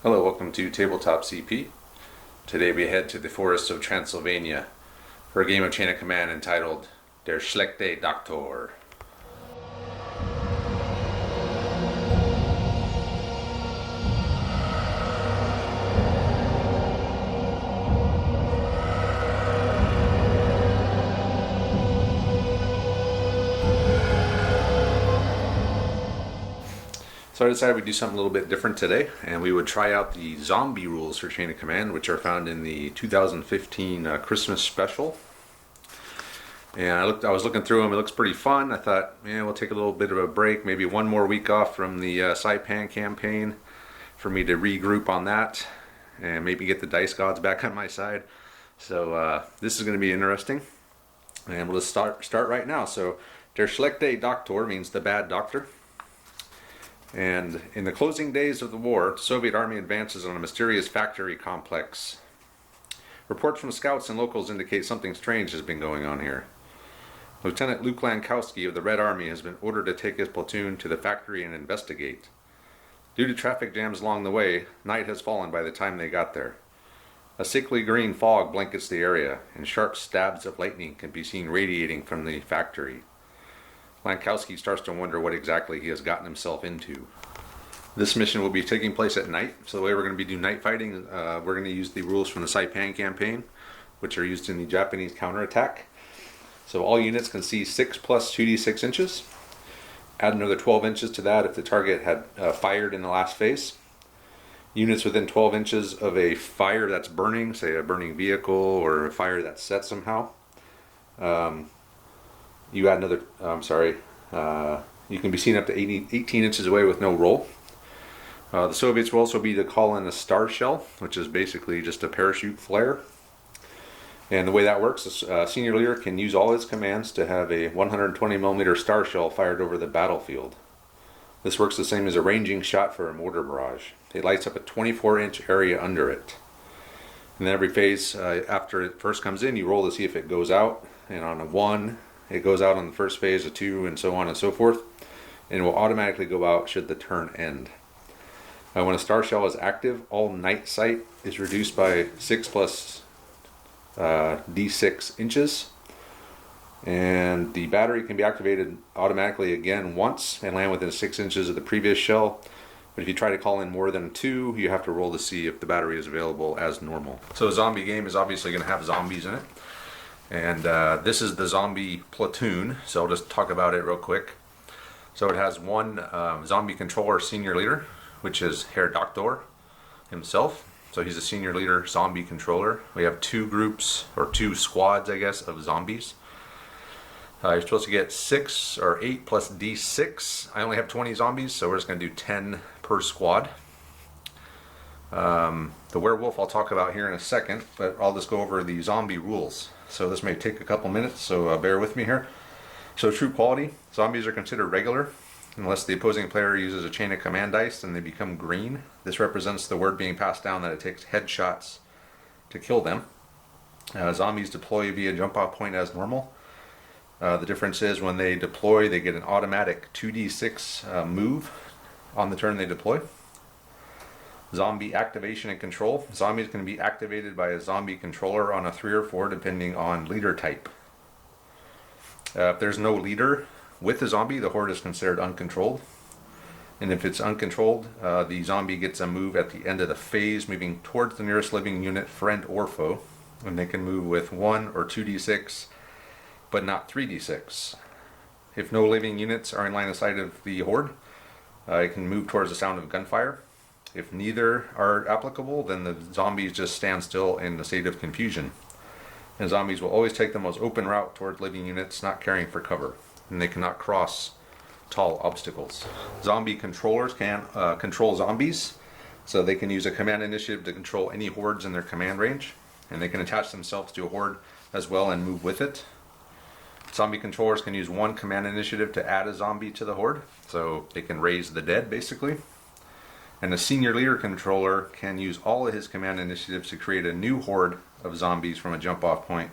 Hello, welcome to Tabletop CP. Today we head to the forests of Transylvania for a game of Chain of Command entitled Der Schlechte Doktor. So I decided we'd do something a little bit different today, and we would try out the zombie rules for Chain of Command, which are found in the 2015 Christmas special. And I was looking through them. It looks pretty fun. I thought, we'll take a little bit of a break, maybe one more week off from the Saipan campaign, for me to regroup on that, and maybe get the dice gods back on my side. So this is going to be interesting, and we'll just start right now. So, Der Schlechte Doktor means the bad doctor. And in the closing days of the war, the Soviet army advances on a mysterious factory complex. Reports from scouts and locals indicate something strange has been going on here. Lieutenant Luke Lankowski of the Red Army has been ordered to take his platoon to the factory and investigate. Due to traffic jams along the way, night has fallen by the time they got there. A sickly green fog blankets the area, and sharp stabs of lightning can be seen radiating from the factory. Lankowski starts to wonder what exactly he has gotten himself into. This mission will be taking place at night, so the way we're going to be doing night fighting, we're going to use the rules from the Saipan campaign, which are used in the Japanese counterattack. So all units can see 6 plus 2d6 inches. Add another 12 inches to that if the target had fired in the last phase. Units within 12 inches of a fire that's burning, say a burning vehicle or a fire that's set somehow, you add another, you can be seen up to 18 inches away with no roll. The Soviets will also be to call in a star shell, which is basically just a parachute flare. And the way that works is senior leader can use all his commands to have a 120mm star shell fired over the battlefield. This works the same as a ranging shot for a mortar barrage. It lights up a 24-inch area under it. And then every phase after it first comes in, you roll to see if it goes out. And on a 1, it goes out on the first phase, a 2, and so on and so forth, and it will automatically go out should the turn end. When a star shell is active, all night sight is reduced by 6 plus d6 inches, and the battery can be activated automatically again once and land within 6 inches of the previous shell. But if you try to call in more than 2, you have to roll to see if the battery is available as normal. So a zombie game is obviously going to have zombies in it. And this is the zombie platoon, so I'll just talk about it real quick. So it has one zombie controller senior leader, which is Herr Doktor himself. So he's a senior leader zombie controller. We have 2 groups, or 2 squads, I guess, of zombies. You're supposed to get 6 or 8 plus d6. I only have 20 zombies, so we're just going to do 10 per squad. The werewolf I'll talk about here in a second, but I'll just go over the zombie rules. So this may take a couple minutes, so bear with me here. So true quality, zombies are considered regular unless the opposing player uses a chain of command dice and they become green. This represents the word being passed down that it takes headshots to kill them. Zombies deploy via jump off point as normal. The difference is when they deploy, they get an automatic 2d6 move on the turn they deploy. Zombie activation and control. Zombies can be activated by a zombie controller on a 3 or 4 depending on leader type. If there's no leader with the zombie, the horde is considered uncontrolled. And if it's uncontrolled, the zombie gets a move at the end of the phase, moving towards the nearest living unit, friend or foe. And they can move with 1 or 2d6, but not 3d6. If no living units are in line of sight of the horde, it can move towards the sound of gunfire. If neither are applicable, then the zombies just stand still in a state of confusion. And zombies will always take the most open route towards living units, not caring for cover. And they cannot cross tall obstacles. Zombie controllers can control zombies, so they can use a command initiative to control any hordes in their command range. And they can attach themselves to a horde as well and move with it. Zombie controllers can use 1 command initiative to add a zombie to the horde, so they can raise the dead basically. And the senior leader controller can use all of his command initiatives to create a new horde of zombies from a jump off point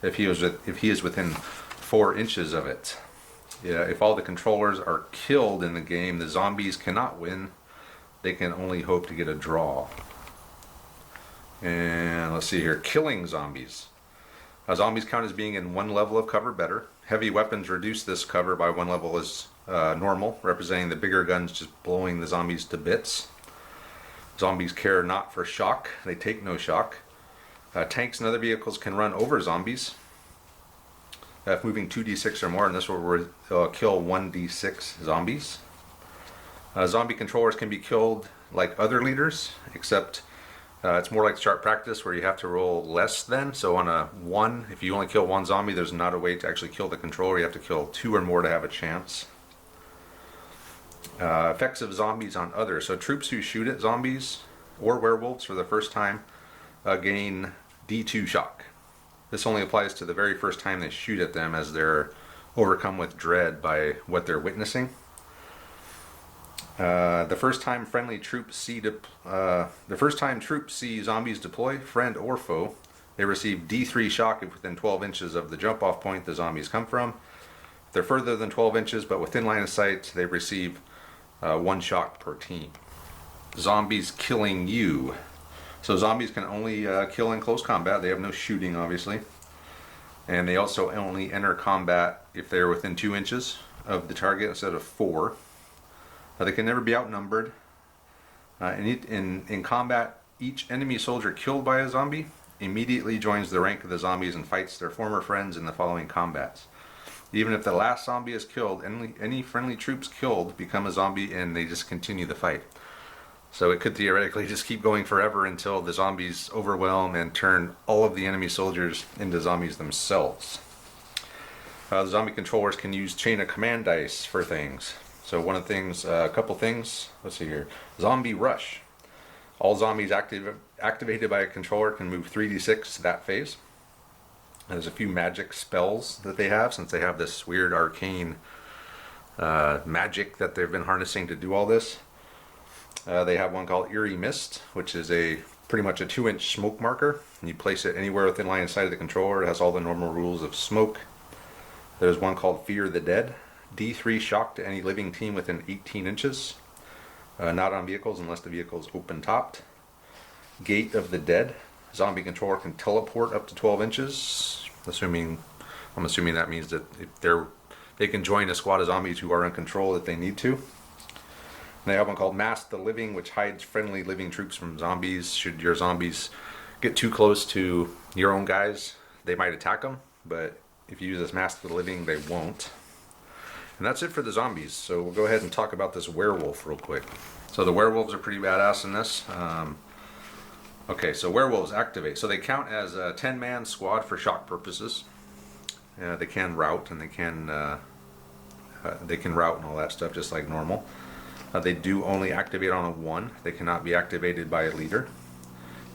if he is within 4 inches of it. If all the controllers are killed in the game, the zombies cannot win they can only hope to get a draw. And let's see here, killing zombies. Zombies count as being in one level of cover better. Heavy weapons reduce this cover by one level as normal, representing the bigger guns just blowing the zombies to bits. Zombies care not for shock, they take no shock. Tanks and other vehicles can run over zombies if moving 2d6 or more, and this will kill 1d6 zombies. Zombie controllers can be killed like other leaders, except it's more like sharp practice where you have to roll less than. So on a 1, if you only kill one zombie, there's not a way to actually kill the controller. You have to kill 2 or more to have a chance. Effects of zombies on others. So troops who shoot at zombies or werewolves for the first time gain D2 shock. This only applies to the very first time they shoot at them, as they're overcome with dread by what they're witnessing. The first time troops see zombies deploy, friend or foe, they receive D3 shock if within 12 inches of the jump-off point the zombies come from. If they're further than 12 inches but within line of sight, they receive 1 shock per team. Zombies killing you. So zombies can only kill in close combat. They have no shooting, obviously. And they also only enter combat if they're within 2 inches of the target instead of 4. They can never be outnumbered. In combat, each enemy soldier killed by a zombie immediately joins the rank of the zombies and fights their former friends in the following combats. Even if the last zombie is killed, any friendly troops killed become a zombie and they just continue the fight. So it could theoretically just keep going forever until the zombies overwhelm and turn all of the enemy soldiers into zombies themselves. The zombie controllers can use chain of command dice for things. So one of the things, a couple things, let's see here. Zombie Rush. All zombies activated by a controller can move 3d6 that phase. There's a few magic spells that they have, since they have this weird arcane magic that they've been harnessing to do all this. They have one called Eerie Mist, which is pretty much a 2-inch smoke marker. And you place it anywhere within line of sight of the controller. It has all the normal rules of smoke. There's one called Fear the Dead. D3 shock to any living team within 18 inches. Not on vehicles unless the vehicle is open topped. Gate of the Dead. Zombie controller can teleport up to 12 inches. I'm assuming that means that if they can join a squad of zombies who are in control if they need to. And they have one called Mask the Living, which hides friendly living troops from zombies. Should your zombies get too close to your own guys, they might attack them. But if you use this Mask the Living, they won't. And that's it for the zombies. So we'll go ahead and talk about this werewolf real quick. So the werewolves are pretty badass in this. Okay, so werewolves activate. So they count as a 10-man squad for shock purposes. They can rout, and they can rout and all that stuff just like normal. They do only activate on a 1. They cannot be activated by a leader.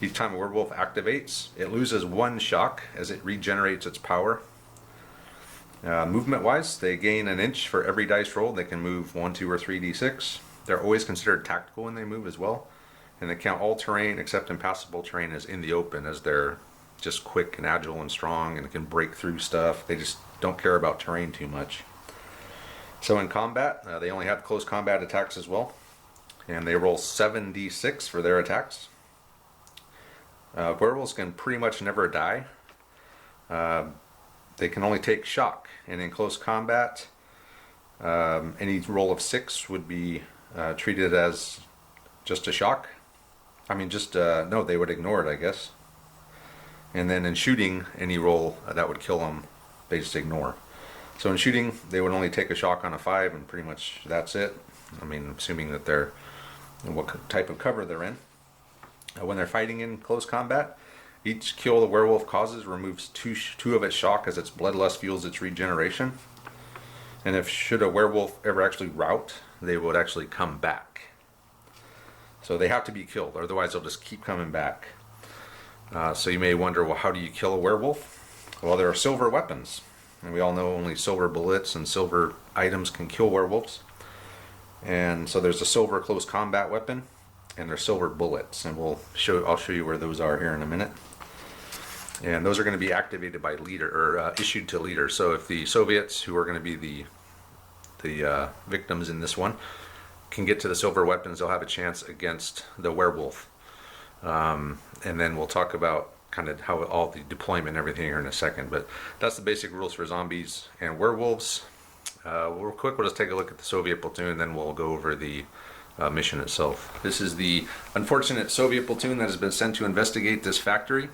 Each time a werewolf activates, it loses 1 shock as it regenerates its power. Movement-wise, they gain an inch for every dice roll. They can move 1, 2, or 3d6. They're always considered tactical when they move as well. And they count all terrain except impassable terrain as in the open, as they're just quick and agile and strong and can break through stuff. They just don't care about terrain too much. So in combat, they only have close combat attacks as well. And they roll 7d6 for their attacks. Werewolves can pretty much never die. They can only take shock. And in close combat, any roll of 6 would be treated as just a shock. No, they would ignore it, I guess. And then in shooting, any roll that would kill them, they just ignore. So in shooting, they would only take a shock on a 5, and pretty much that's it. Assuming that they're what type of cover they're in. When they're fighting in close combat, each kill the werewolf causes removes 2 of its shock as its bloodlust fuels its regeneration. And should a werewolf ever actually rout, they would actually come back. So they have to be killed, otherwise they'll just keep coming back. So you may wonder, well, how do you kill a werewolf? Well, there are silver weapons. And we all know only silver bullets and silver items can kill werewolves. And so there's a silver close combat weapon, and there's silver bullets. And I'll show you where those are here in a minute. And those are going to be activated by leader, or issued to leader. So if the Soviets, who are going to be the victims in this one, can get to the silver weapons, they'll have a chance against the werewolf. And then we'll talk about kind of how all the deployment and everything here in a second. But that's the basic rules for zombies and werewolves. Real quick, we'll just take a look at the Soviet platoon, and then we'll go over the mission itself. This is the unfortunate Soviet platoon that has been sent to investigate this factory.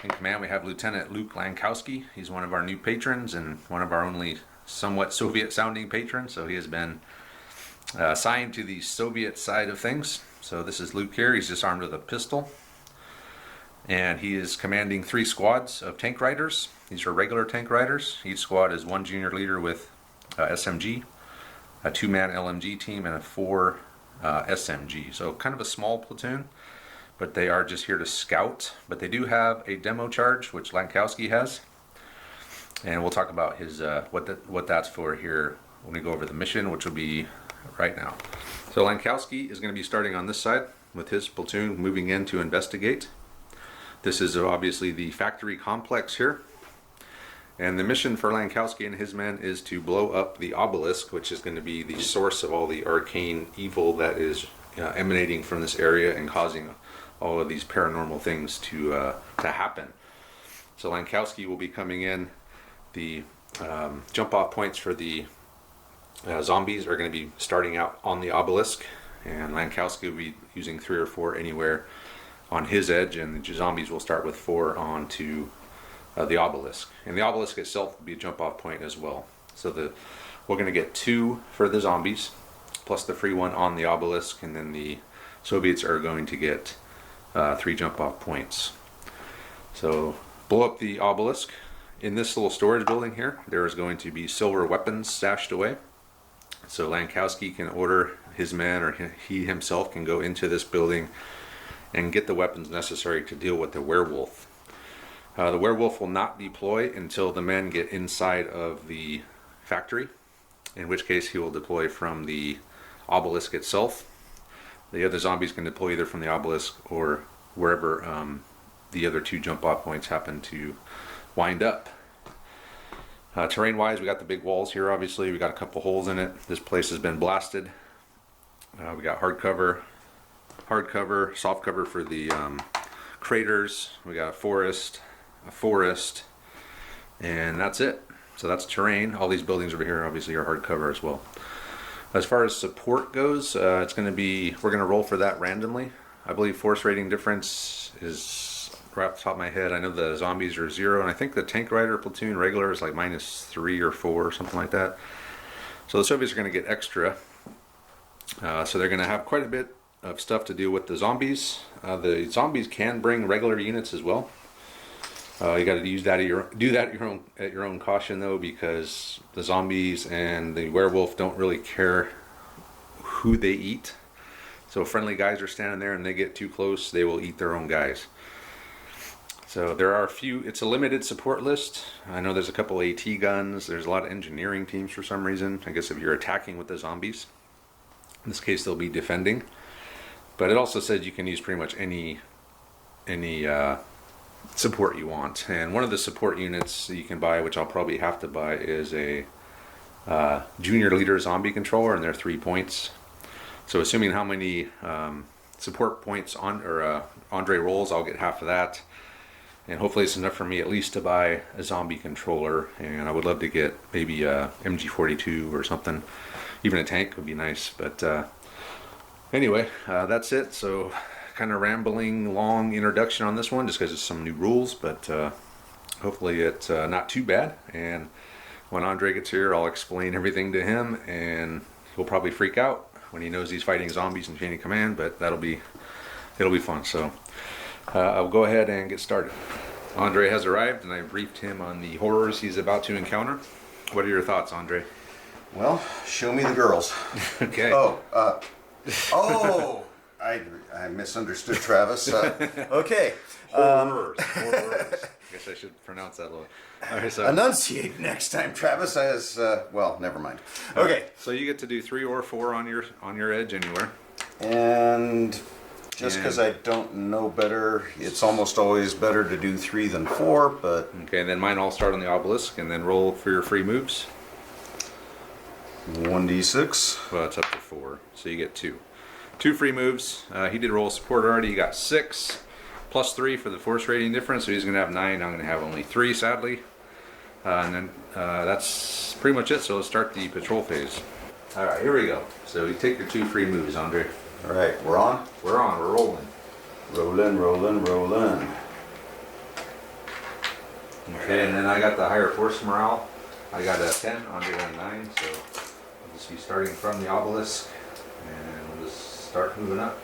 In command, we have Lieutenant Luke Lankowski. He's one of our new patrons and one of our only somewhat Soviet-sounding patrons. So he has been assigned to the Soviet side of things. So this is Luke here. He's just armed with a pistol. And he is commanding 3 squads of tank riders. These are regular tank riders. Each squad is 1 junior leader with SMG, a 2-man LMG team, and a 4 SMG. So kind of a small platoon, but they are just here to scout. But they do have a demo charge, which Lankowski has. And we'll talk about his what that's for here when we go over the mission, which will be right now. So Lankowski is going to be starting on this side with his platoon moving in to investigate. This is obviously the factory complex here. And the mission for Lankowski and his men is to blow up the obelisk, which is going to be the source of all the arcane evil that is emanating from this area and causing all of these paranormal things to happen. So Lankowski will be coming in. The jump off points for the zombies are going to be starting out on the obelisk, and Lankowski will be using 3 or 4 anywhere on his edge, and the zombies will start with 4 onto the obelisk. And the obelisk itself will be a jump off point as well. So we're going to get 2 for the zombies, plus the free 1 on the obelisk, and then the Soviets are going to get 3 jump off points. So blow up the obelisk. In this little storage building here, there is going to be silver weapons stashed away. So Lankowski can order his men, or he himself can go into this building and get the weapons necessary to deal with the werewolf. The werewolf will not deploy until the men get inside of the factory, in which case he will deploy from the obelisk itself. The other zombies can deploy either from the obelisk or wherever the other 2 jump off points happen to wind up. Terrain wise, we got the big walls here. Obviously we got a couple holes in it. This place has been blasted. We got hardcover, soft cover for the craters. We got a forest, and that's it. So that's terrain. All these buildings over here obviously are hardcover as well. As far as support goes, it's going to be, we're going to roll for that randomly. I believe force rating difference is, right off the top of my head, I know the zombies are 0, and I think the tank rider platoon regular is like -3 or 4 or something like that. So the Soviets are going to get extra. So they're going to have quite a bit of stuff to deal with the zombies. The zombies can bring regular units as well. You got to use that at your own caution though, because the zombies and the werewolf don't really care who they eat. So friendly guys are standing there and they get too close, they will eat their own guys. So there are a few, it's a limited support list. I know there's a couple AT guns, there's a lot of engineering teams for some reason. I guess if you're attacking with the zombies, in this case they'll be defending. But it also says you can use pretty much any support you want. And one of the support units you can buy, which I'll probably have to buy, is a junior leader zombie controller, and they're 3 points. So assuming how many support points Andre rolls, I'll get half of that. And hopefully it's enough for me at least to buy a zombie controller. And I would love to get maybe a MG42 or something. Even a tank would be nice. But anyway, that's it. So kind of rambling long introduction on this one just because it's some new rules. But hopefully it's not too bad. And when Andre gets here, I'll explain everything to him. And he'll probably freak out when he knows he's fighting zombies in chain of command. But it'll be fun. So I'll go ahead and get started. Andre has arrived, and I briefed him on the horrors he's about to encounter. What are your thoughts, Andre? Well, show me the girls. Okay. I misunderstood Travis. Okay. Horrors. I guess I should pronounce that a little. Okay, so enunciate next time, Travis. Well, never mind. Okay. So you get to do 3 or 4 on your edge anywhere. And just because I don't know better, it's almost always better to do 3 than 4, but... Okay, and then mine all start on the obelisk, and then roll for your free moves. 1d6. Well, it's up to 4, so you get 2. 2 free moves. He did roll support already. He got 6 plus 3 for the force rating difference, so he's going to have 9. I'm going to have only 3, sadly. And then that's pretty much it. So let's start the patrol phase. All right, here we go. So you take your 2 free moves, Andre. All right, we're on. We're on. We're rolling. Rolling, rolling, rolling. Okay, and then I got the higher force morale. I got a 10, Andre got a 9, so we'll just be starting from the obelisk, and we'll just start moving up.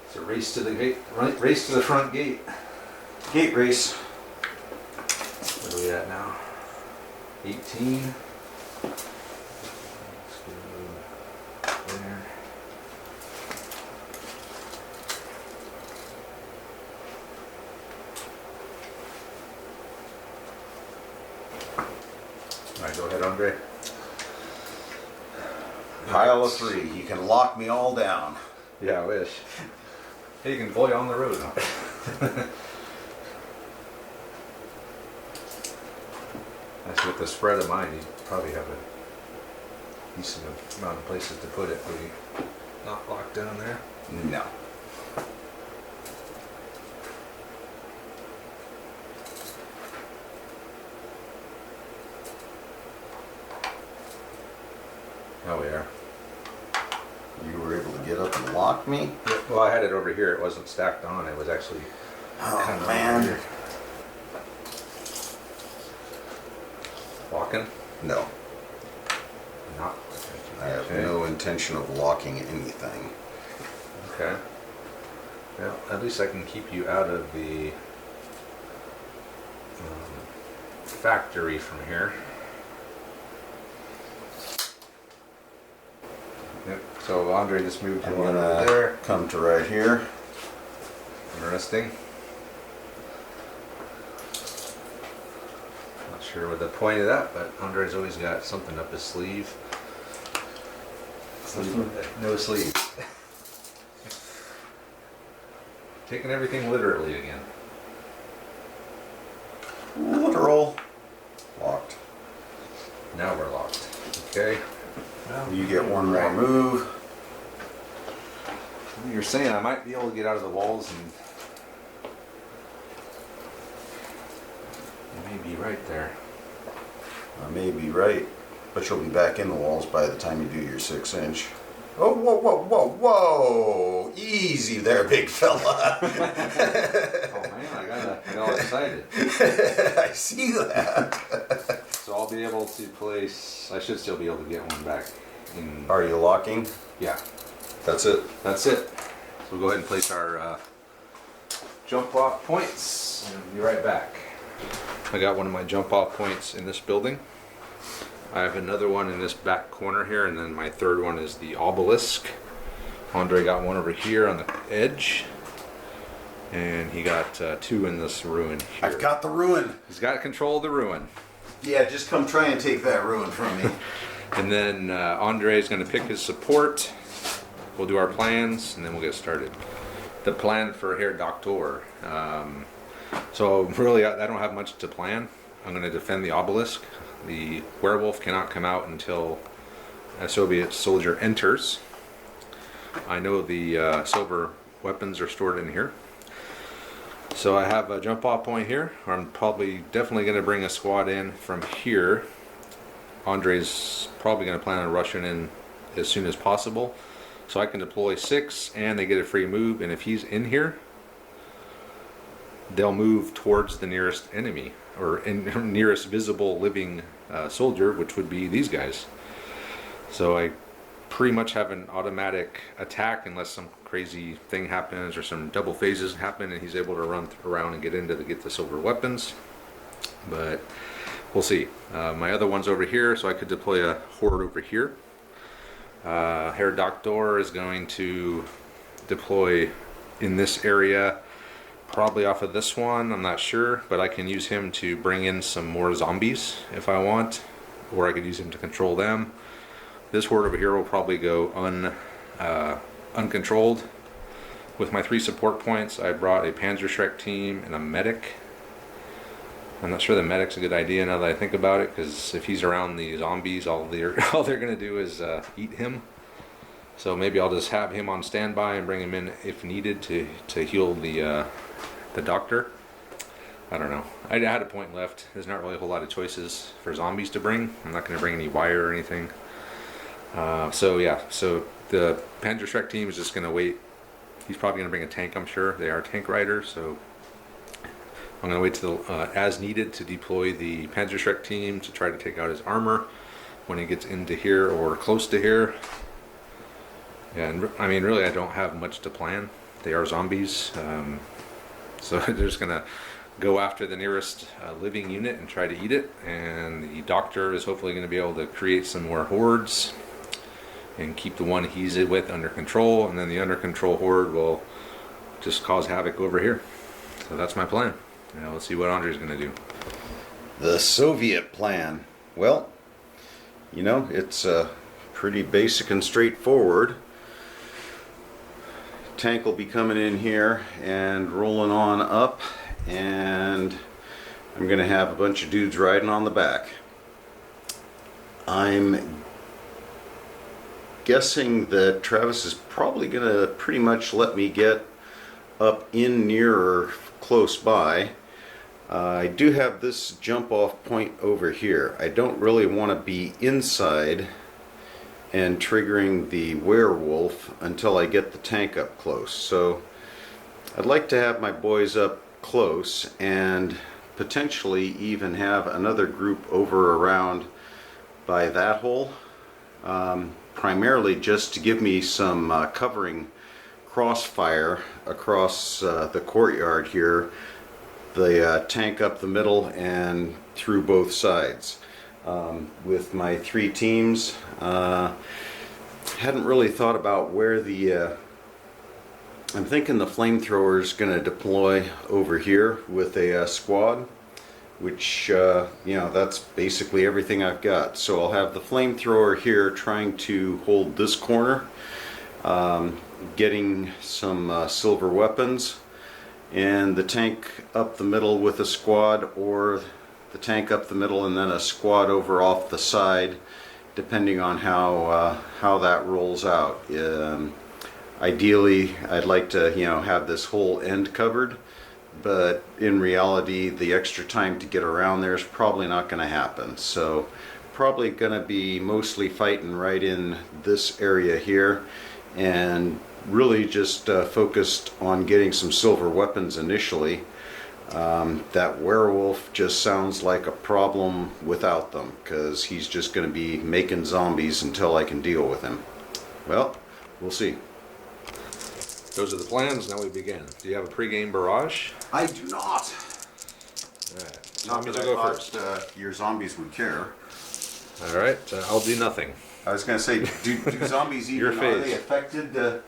It's a race to the gate, right? Race to the front gate. Gate race. Where are we at now? 18. Let's go there. All right, go ahead, Andre. Pile of 3. You can lock me all down. Yeah, I wish. Hey, you can volley on the road. That's with the spread of mine. You probably have a decent amount of places to put it, but you not locked down there. No. Oh, we are. You were able to get up and lock me? Well, I had it over here. It wasn't stacked on. It was actually kind Oh, of man. over here. Locking? No. Not. I have Okay. no intention of locking anything. Okay. Well, at least I can keep you out of the factory from here. Yep. So Andre just moved to I'm one gonna over there. come to right here. Interesting. Not sure what the point of that, but Andre's always got something up his sleeve. No sleeve. Taking everything literally again. Literal. Locked. Now we're locked. Okay. Well, You get one more move. you're saying I might be able to get out of the walls, and you may be right there. I may be right, but you'll be back in the walls by the time you do your 6-inch. Oh, whoa, whoa, whoa, whoa! Easy there, big fella. Oh man, I got all excited. I see that. So I'll be able to place. I should still be able to get one back. In, Are you locking? yeah, That's it. that's it. So we'll go ahead and place our jump off points, and be right back. I got one of my jump off points in this building. I have another one in this back corner here, and then my third one is the obelisk. Andre got one over here on the edge, and he got 2 in this ruin here. I've got the ruin. He's got control of the ruin. Yeah, just come try and take that ruin from me. And then Andre is going to pick his support. We'll do our plans, and then we'll get started. The plan for Herr Doctor. So really, I don't have much to plan. I'm going to defend the obelisk. The werewolf cannot come out until a Soviet soldier enters. I know the silver weapons are stored in here. So I have a jump off point here. I'm definitely going to bring a squad in from here. Andre's probably going to plan on rushing in as soon as possible. So I can deploy 6 and they get a free move. And if he's in here, they'll move towards the nearest enemy or nearest visible living soldier, which would be these guys. So I pretty much have an automatic attack unless some crazy thing happens or some double phases happen and he's able to run around and get the silver weapons. But we'll see. My other one's over here, so I could deploy a horde over here. Herr Doctor is going to deploy in this area, probably off of this one, I'm not sure, but I can use him to bring in some more zombies if I want, or I could use him to control them. This horde over here will probably go uncontrolled, with my 3 support points, I brought a Panzerschreck team and a medic. I'm not sure the medic's a good idea now that I think about it, because if he's around the zombies, all they're going to do is eat him. So maybe I'll just have him on standby and bring him in if needed to heal the doctor. I don't know. I had a point left. There's not really a whole lot of choices for zombies to bring. I'm not going to bring any wire or anything. So the Panzerschreck team is just going to wait. He's probably going to bring a tank, I'm sure. They are tank riders, so I'm going to wait till as needed to deploy the Panzerschreck team to try to take out his armor when he gets into here or close to here. And I mean, really, I don't have much to plan. They are zombies, so they're just going to go after the nearest living unit and try to eat it. And the doctor is hopefully going to be able to create some more hordes and keep the one he's with under control, and then the under control horde will just cause havoc over here. So that's my plan. Now let's see what Andre's going to do. The Soviet plan. Well, you know, it's pretty basic and straightforward. Tank will be coming in here and rolling on up, and I'm going to have a bunch of dudes riding on the back. I'm guessing that Travis is probably going to pretty much let me get up in near or close by. I do have this jump off point over here. I don't really want to be inside and triggering the werewolf until I get the tank up close. So I'd like to have my boys up close and potentially even have another group over around by that hole. Primarily just to give me some covering crossfire across the courtyard here, the tank up the middle and through both sides. With my 3 teams, hadn't really thought about where the I'm thinking the flamethrower is going to deploy over here with a squad, which, you know, that's basically everything I've got. So I'll have the flamethrower here trying to hold this corner, getting some silver weapons, and the tank up the middle with a squad, or the tank up the middle and then a squad over off the side, depending on how that rolls out. Ideally, I'd like to, you know, have this whole end covered, but in reality, the extra time to get around there is probably not going to happen. So probably going to be mostly fighting right in this area here, and really just focused on getting some silver weapons initially. That werewolf just sounds like a problem without them, because he's just going to be making zombies until I can deal with him. Well, we'll see. Those are the plans. Now we begin. Do you have a pregame barrage? I do not. All right. Not Zombies that will I go thought first. your zombies would care. All right. I'll do nothing. I was going to say, do zombies Your even, are phase. they affected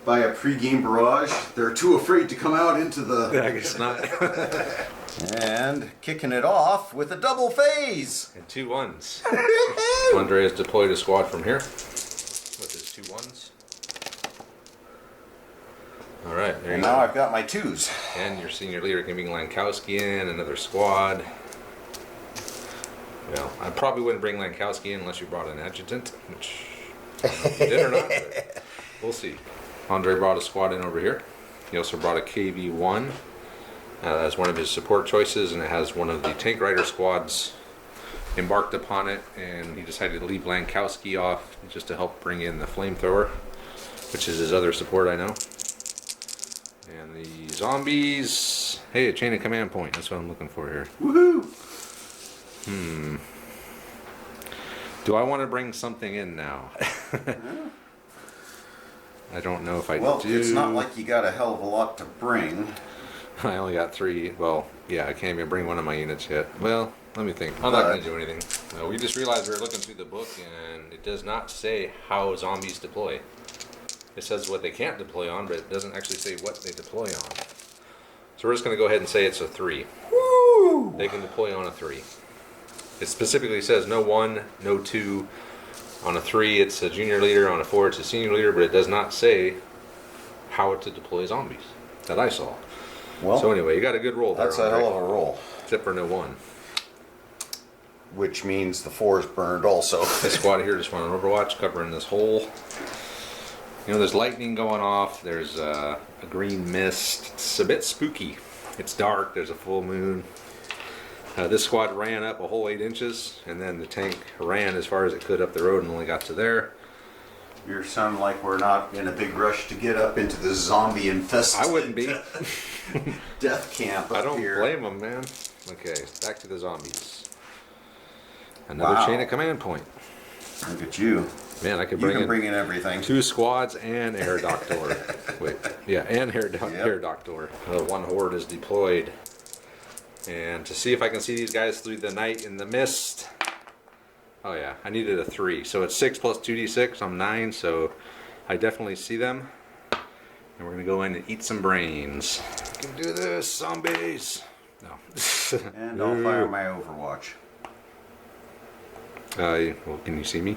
by a pre-game barrage? They're too afraid to come out into the... I guess not. And kicking it off with a double phase. And 2 1s. Andre has deployed a squad from here with his 2 1s. All right, there And you now go. I've got my 2s. And your senior leader can bring Lankowski in, another squad. Well, I probably wouldn't bring Lankowski in unless you brought an adjutant, which I don't know if you did or not, but we'll see. Andre brought a squad in over here. He also brought a KV-1 as one of his support choices, and it has one of the tank rider squads embarked upon it, and he decided to leave Lankowski off just to help bring in the flamethrower, which is his other support, I know. And the zombies, hey, a chain of command point, that's what I'm looking for here. Woohoo! Do I want to bring something in now? I don't know if I Well, do. it's not like you got a hell of a lot to bring. I only got 3. Well, yeah, I can't even bring one of my units yet. Well, let me think. I'm not going to do anything. No, we just realized we were looking through the book, and it does not say how zombies deploy. It says what they can't deploy on, but it doesn't actually say what they deploy on. So we're just going to go ahead and say it's a 3. Woo! They can deploy on a 3. It specifically says no 1, no 2. On a 3, it's a junior leader. On a 4, it's a senior leader, but it does not say how to deploy zombies that I saw. Well, So anyway, you got a good roll there. that's a hell of a roll. Except for no 1. Which means the 4 is burned also. This squad here just went on Overwatch, covering this hole. You know, there's lightning going off. There's a green mist. It's a bit spooky. It's dark. There's a full moon. This squad ran up a whole 8 inches, and then the tank ran as far as it could up the road and only got to there. You're sounding like we're not in a big rush to get up into the zombie infested. I wouldn't be. Death camp up I don't here. blame them, man. Okay, back to the zombies. Another Wow. chain of command point. Look at you. Man, I could You bring can in bring in everything. 2 squads and air doctor. Wait, yeah, and air Yep. doctor. 1 horde is deployed. And to see if I can see these guys through the night in the mist. Oh yeah, I needed a 3. So it's 6 plus 2d6. I'm 9, so I definitely see them. And we're gonna go in and eat some brains. We can do this, zombies. No. And I'll fire my Overwatch. Well, can you see me?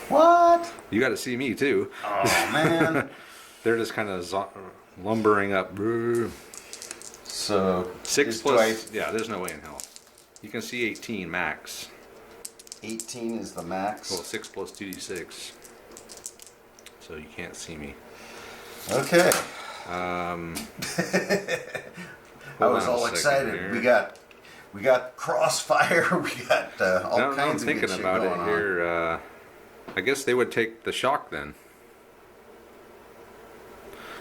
What? You got to see me too. Oh man. They're just kind of lumbering up. So 6 do plus. Yeah, there's no way in hell. You can see 18 max. 18 is the max. Well, 6 plus 2d6. So you can't see me. Okay. Hold I was on a all second excited. here. We got crossfire. We got all No, kinds I'm of thinking good shit about going it on. here. I guess they would take the shock then.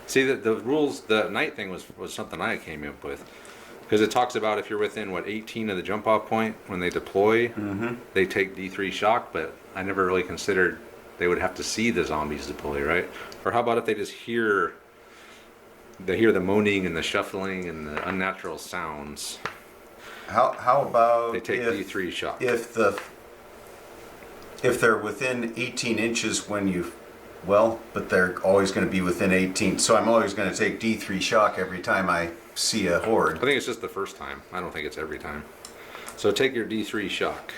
See, the rules, the night thing was something I came up with. Because it talks about if you're within, 18 of the jump off point, when they deploy, they take D3 shock, but I never really considered they would have to see the zombies deploy, right? Or how about if they just hear the moaning and the shuffling and the unnatural sounds? How about They take if, D3 shock. if they're within 18 inches when you, but they're always going to be within 18. So I'm always going to take D3 shock every time I see a I horde. think it's just the first time. I don't think it's every time. So take your D3 shock.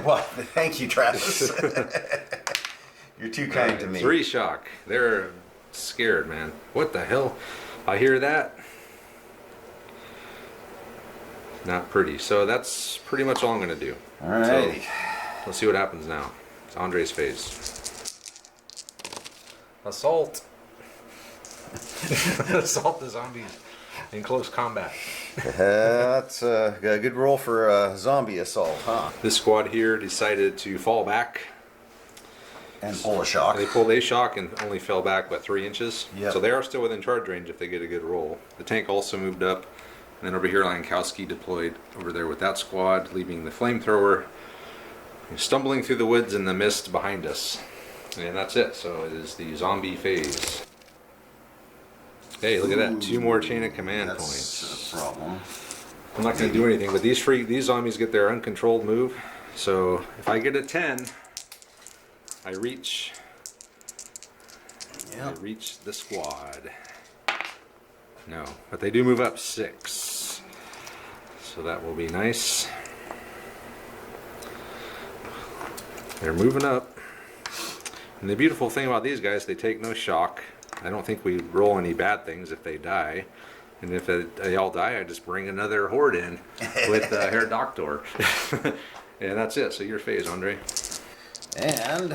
Well, thank you, Travis. You're too kind to me. 3 shock. They're scared, man. What the hell? I hear that. Not pretty. So that's pretty much all I'm going to do. All right. So, let's see what happens now. It's Andre's phase. Assault. Assault the zombies in close combat. That's a good roll for a zombie assault, huh? This squad here decided to fall back. And pull a shock. They pulled a shock and only fell back, 3 inches? Yep. So they are still within charge range if they get a good roll. The tank also moved up. And then over here, Lankowski deployed over there with that squad, leaving the flamethrower stumbling through the woods in the mist behind us. And that's it. So it is the zombie phase. Hey, look at that. 2 more chain of command That's points. a problem. I'm not going to do anything, but these zombies get their uncontrolled move. So if I get a 10, I reach the squad. No, but they do move up 6. So that will be nice. They're moving up. And the beautiful thing about these guys, they take no shock. I don't think we roll any bad things if they die. And if they all die, I just bring another horde in with Herr Doctor. And that's it. So your phase, Andre. And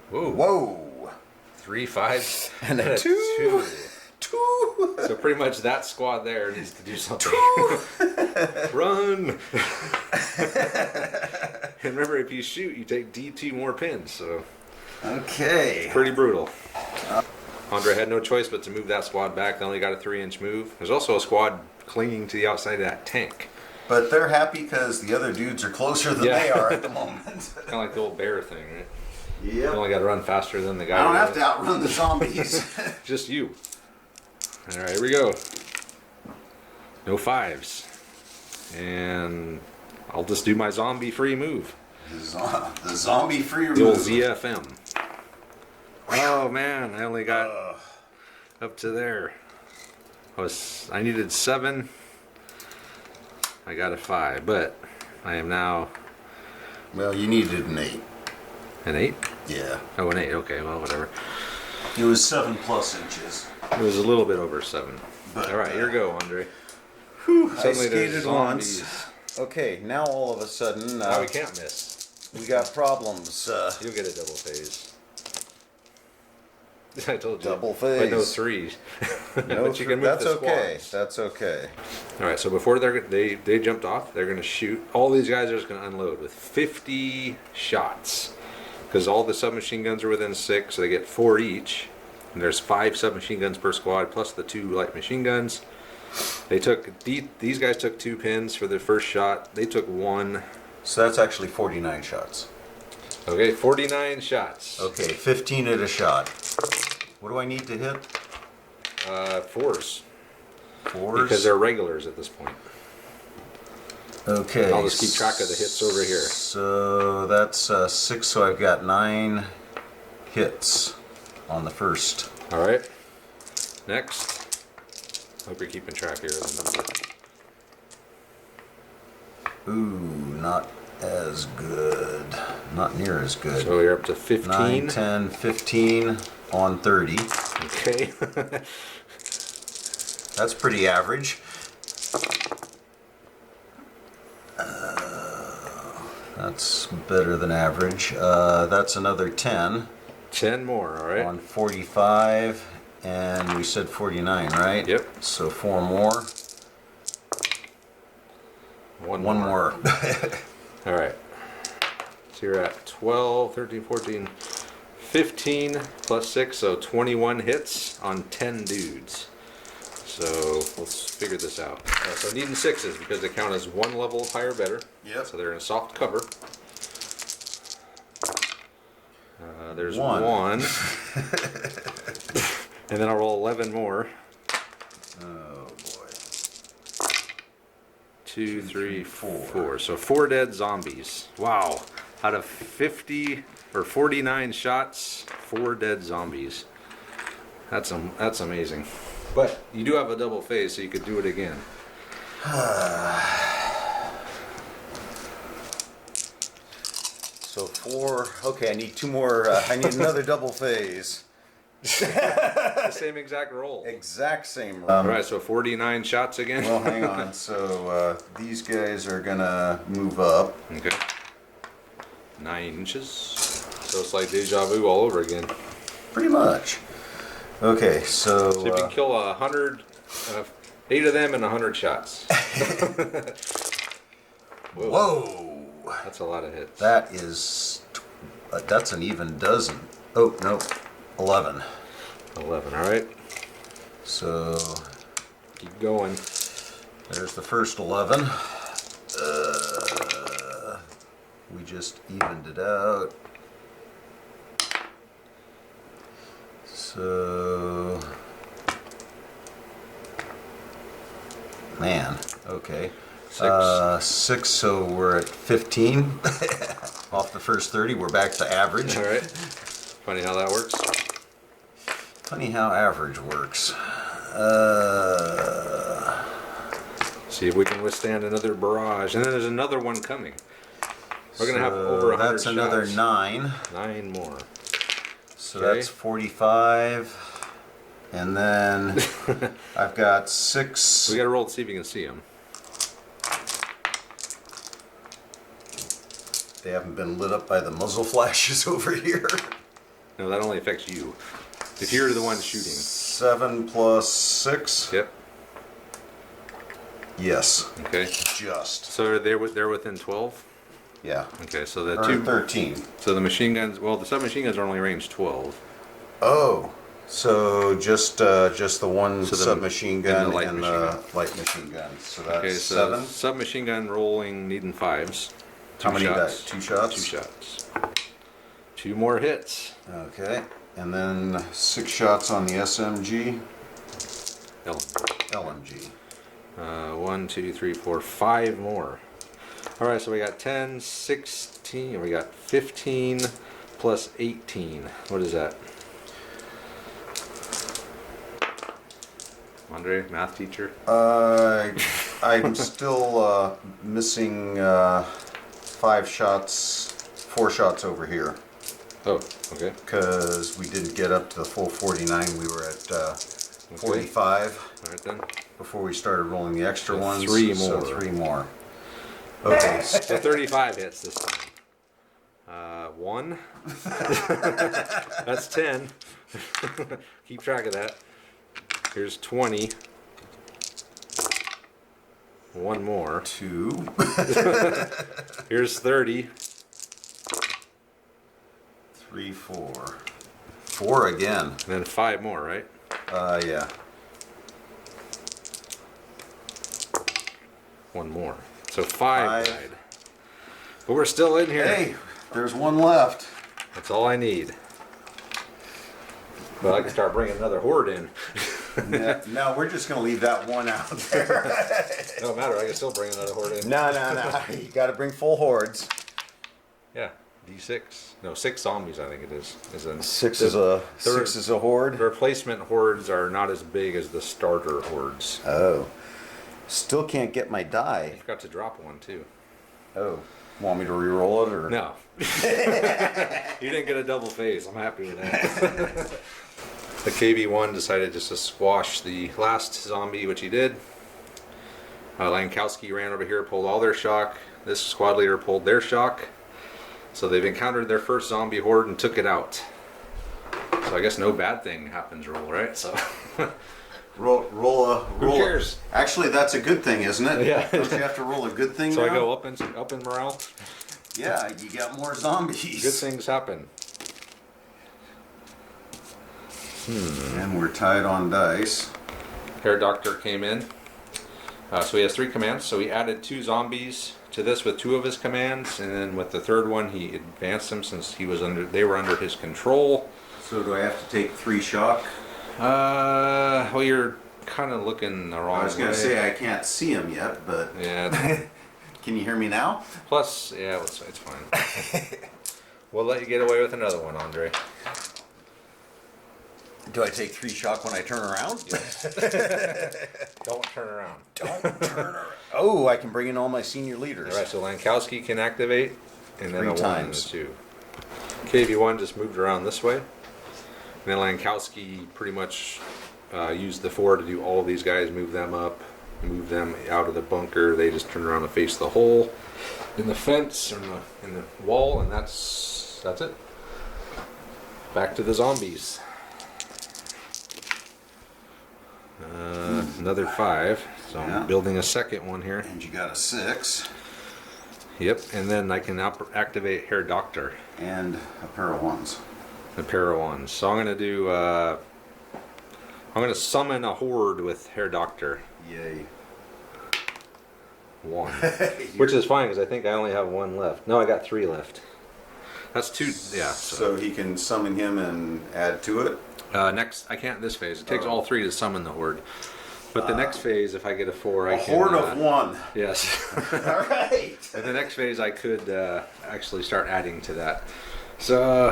Whoa. 3 5s And a 2. 2. So pretty much that squad there needs to do something. Run! And remember, if you shoot, you take D2 more pins. So Okay. pretty brutal. Andre had no choice but to move that squad back. They only got a 3-inch move. There's also a squad clinging to the outside of that tank. But they're happy because the other dudes are closer than Yeah. they are at the moment. Kind of like the old bear thing, right? You Yep. only got to run faster than the guy. I don't have running. to outrun the zombies. Just you. All right, here we go. No 5s. And I'll just do my zombie-free move. The zombie free The old move. ZFM. Oh man, I only got up to there. I needed 7. I got a 5, but I am now Well, you needed an 8. an 8. Yeah. Oh, an 8. Okay, well, whatever. It was 7+ inches. It was a little bit over 7. But, All right, here we go, Andre. I Suddenly there's skated zombies. once. Okay, now all of a sudden Now we can't miss. we got problems. You'll get a double phase. I told you. Double But no phase. 3s. No, but you can move that's the okay. squads. That's okay. All right, so before they jumped off, they're going to shoot. All these guys are just going to unload with 50 shots. Because all the submachine guns are within 6, so they get 4 each. And there's 5 submachine guns per squad, plus the 2 light machine guns. They took these guys took 2 pins for their first shot. They took 1. So that's actually 49 shots. Okay, 49 shots. Okay, 15 at a shot. What do I need to hit? 4s. 4s? Because they're regulars at this point. Okay. I'll just keep track of the hits over here. So that's 6, so I've got 9 hits on the first. All right. Next. Hope you're keeping track here. Ooh, not as good. Not near as good. So you're up to 15. 9, 10, 15 on 30. Okay. That's pretty average. That's better than average. That's another 10 10 more, all right? on 45, and we said 49, right? Yep. So 4 more. One One more. All right. So you're at 12, 13, 14, 15 plus 6, so 21 hits on 10 dudes. So let's figure this out. So needing 6s because they count as 1 level higher or better. Yep. So they're in a soft cover. There's 1. 1. And then I'll roll 11 more. Oh boy. 2, 3, 4. 4. So 4 dead zombies. Wow. Out of 50 or 49 shots, 4 dead zombies. That's amazing. But you do have a double phase, so you could do it again. So 4. Okay, I need 2 more. I need another double phase. The same exact roll. Exact same. All right, so 49 shots again. Well, hang on. So these guys are gonna move up. Okay. 9 inches. So it's like deja vu all over again. Pretty much. Okay, so. So if you can kill 100, 8 of them in 100 shots. Whoa! That's a lot of hits. That is. That's an even dozen. Oh, no. 11. 11, all right. So. Keep going. There's the first 11. We just evened it out. So. Man, okay. 6. 6, so we're at 15. Off the first 30, we're back to average. All right. Funny how that works. Funny how average works. See if we can withstand another barrage. And then there's another one coming. We're going to have over 100 That's another shots. 9. 9 more. So Okay. that's 45. And then I've got 6. We got to roll to see if you can see them. They haven't been lit up by the muzzle flashes over here. No, that only affects you. If you're the one shooting. 7 plus 6. Yep. Yes. Okay. Just. So they're within 12? Yeah. Okay, so the Or two. 13. So the machine guns, well, the submachine guns are only range 12. Oh. So just the one So the- submachine and gun the light and machine the light machine gun. So that's Okay, so 7. submachine gun rolling, needing 5s. How many shots. dice? 2 shots? 2 shots. 2 more hits. Okay. And then 6 shots on the SMG. L. LMG. 1, 2, 3, 4, 5 more. All right, so we got 10, 16, we got 15 plus 18. What is that? Andre, math teacher? I'm still missing 5 shots, 4 shots over here. Oh, okay. because we didn't get up to the full 49. We were at 45 All right then. before we started rolling the extra So ones. three So more. 3 more. Okay. So 35 hits this time. 1. That's 10. Keep track of that. Here's 20. 1 more. 2. Here's 30. 3, 4. 4 again. And then 5 more, right? Yeah. 1 more. So 5 5. died. But we're still in here. Hey, there's 1 left. That's all I need. But I can start bringing another horde in. No, we're just going to leave that 1 out there. No matter, I can still bring another horde in. No. You got to bring full hordes. Yeah, D6. No, 6 zombies, I think it is. 6 is a horde. The replacement hordes are not as big as the starter hordes. Oh. Still can't get my I die. forgot to drop one too. Oh. Want me to re-roll it or? No. You didn't get a double phase. I'm happy with that. The KV-1 decided just to squash the last zombie, which he did. Lankowski ran over here, pulled all their shock. This squad leader pulled their shock. So they've encountered their first zombie horde and took it out. So I guess no bad thing happens rule, right? So Roll a. who cares? Actually, that's a good thing, isn't it? Yeah. Don't you have to roll a good thing So now? I go up in morale. Yeah, you got more zombies. Good things happen. And we're tied on dice. Hair Doctor came in. So he has 3 commands. So he added 2 zombies to this with 2 of his commands, and then with the 3rd one he advanced them since they were under his control. So do I have to take 3 shock? Well, you're kind of looking the wrong way. I was going to say I can't see them yet, but Yeah. can you hear me now? Plus, yeah, it's fine. We'll let you get away with another one, Andre. Do I take 3 shock when I turn around? Don't turn around. Don't turn around. Oh, I can bring in all my senior leaders. All right, so Lankowski can activate, and then 3 a 1 and a times. 2. KV-1 just moved around this way. And then Lankowski pretty much used the 4 to do all of these guys, move them up, move them out of the bunker. They just turn around and face the hole in the fence or in the wall, and that's it. Back to the zombies. Another 5. So Yeah. I'm building a second one here. And you got a 6 Yep, and then I can activate Hair Doctor. and a pair of 1s. A pair of 1s. So I'm gonna do. I'm gonna summon a horde with Hair Doctor. Yay. 1, which is fine because I think I only have 1 left. No, I got 3 left. That's 2. Yeah. So he can summon him and add to it? Next, I can't this phase. It takes all 3 to summon the horde. But the next phase, if I get a 4, I can. Horde of 1. Yes. All right. In the next phase, I could actually start adding to that. So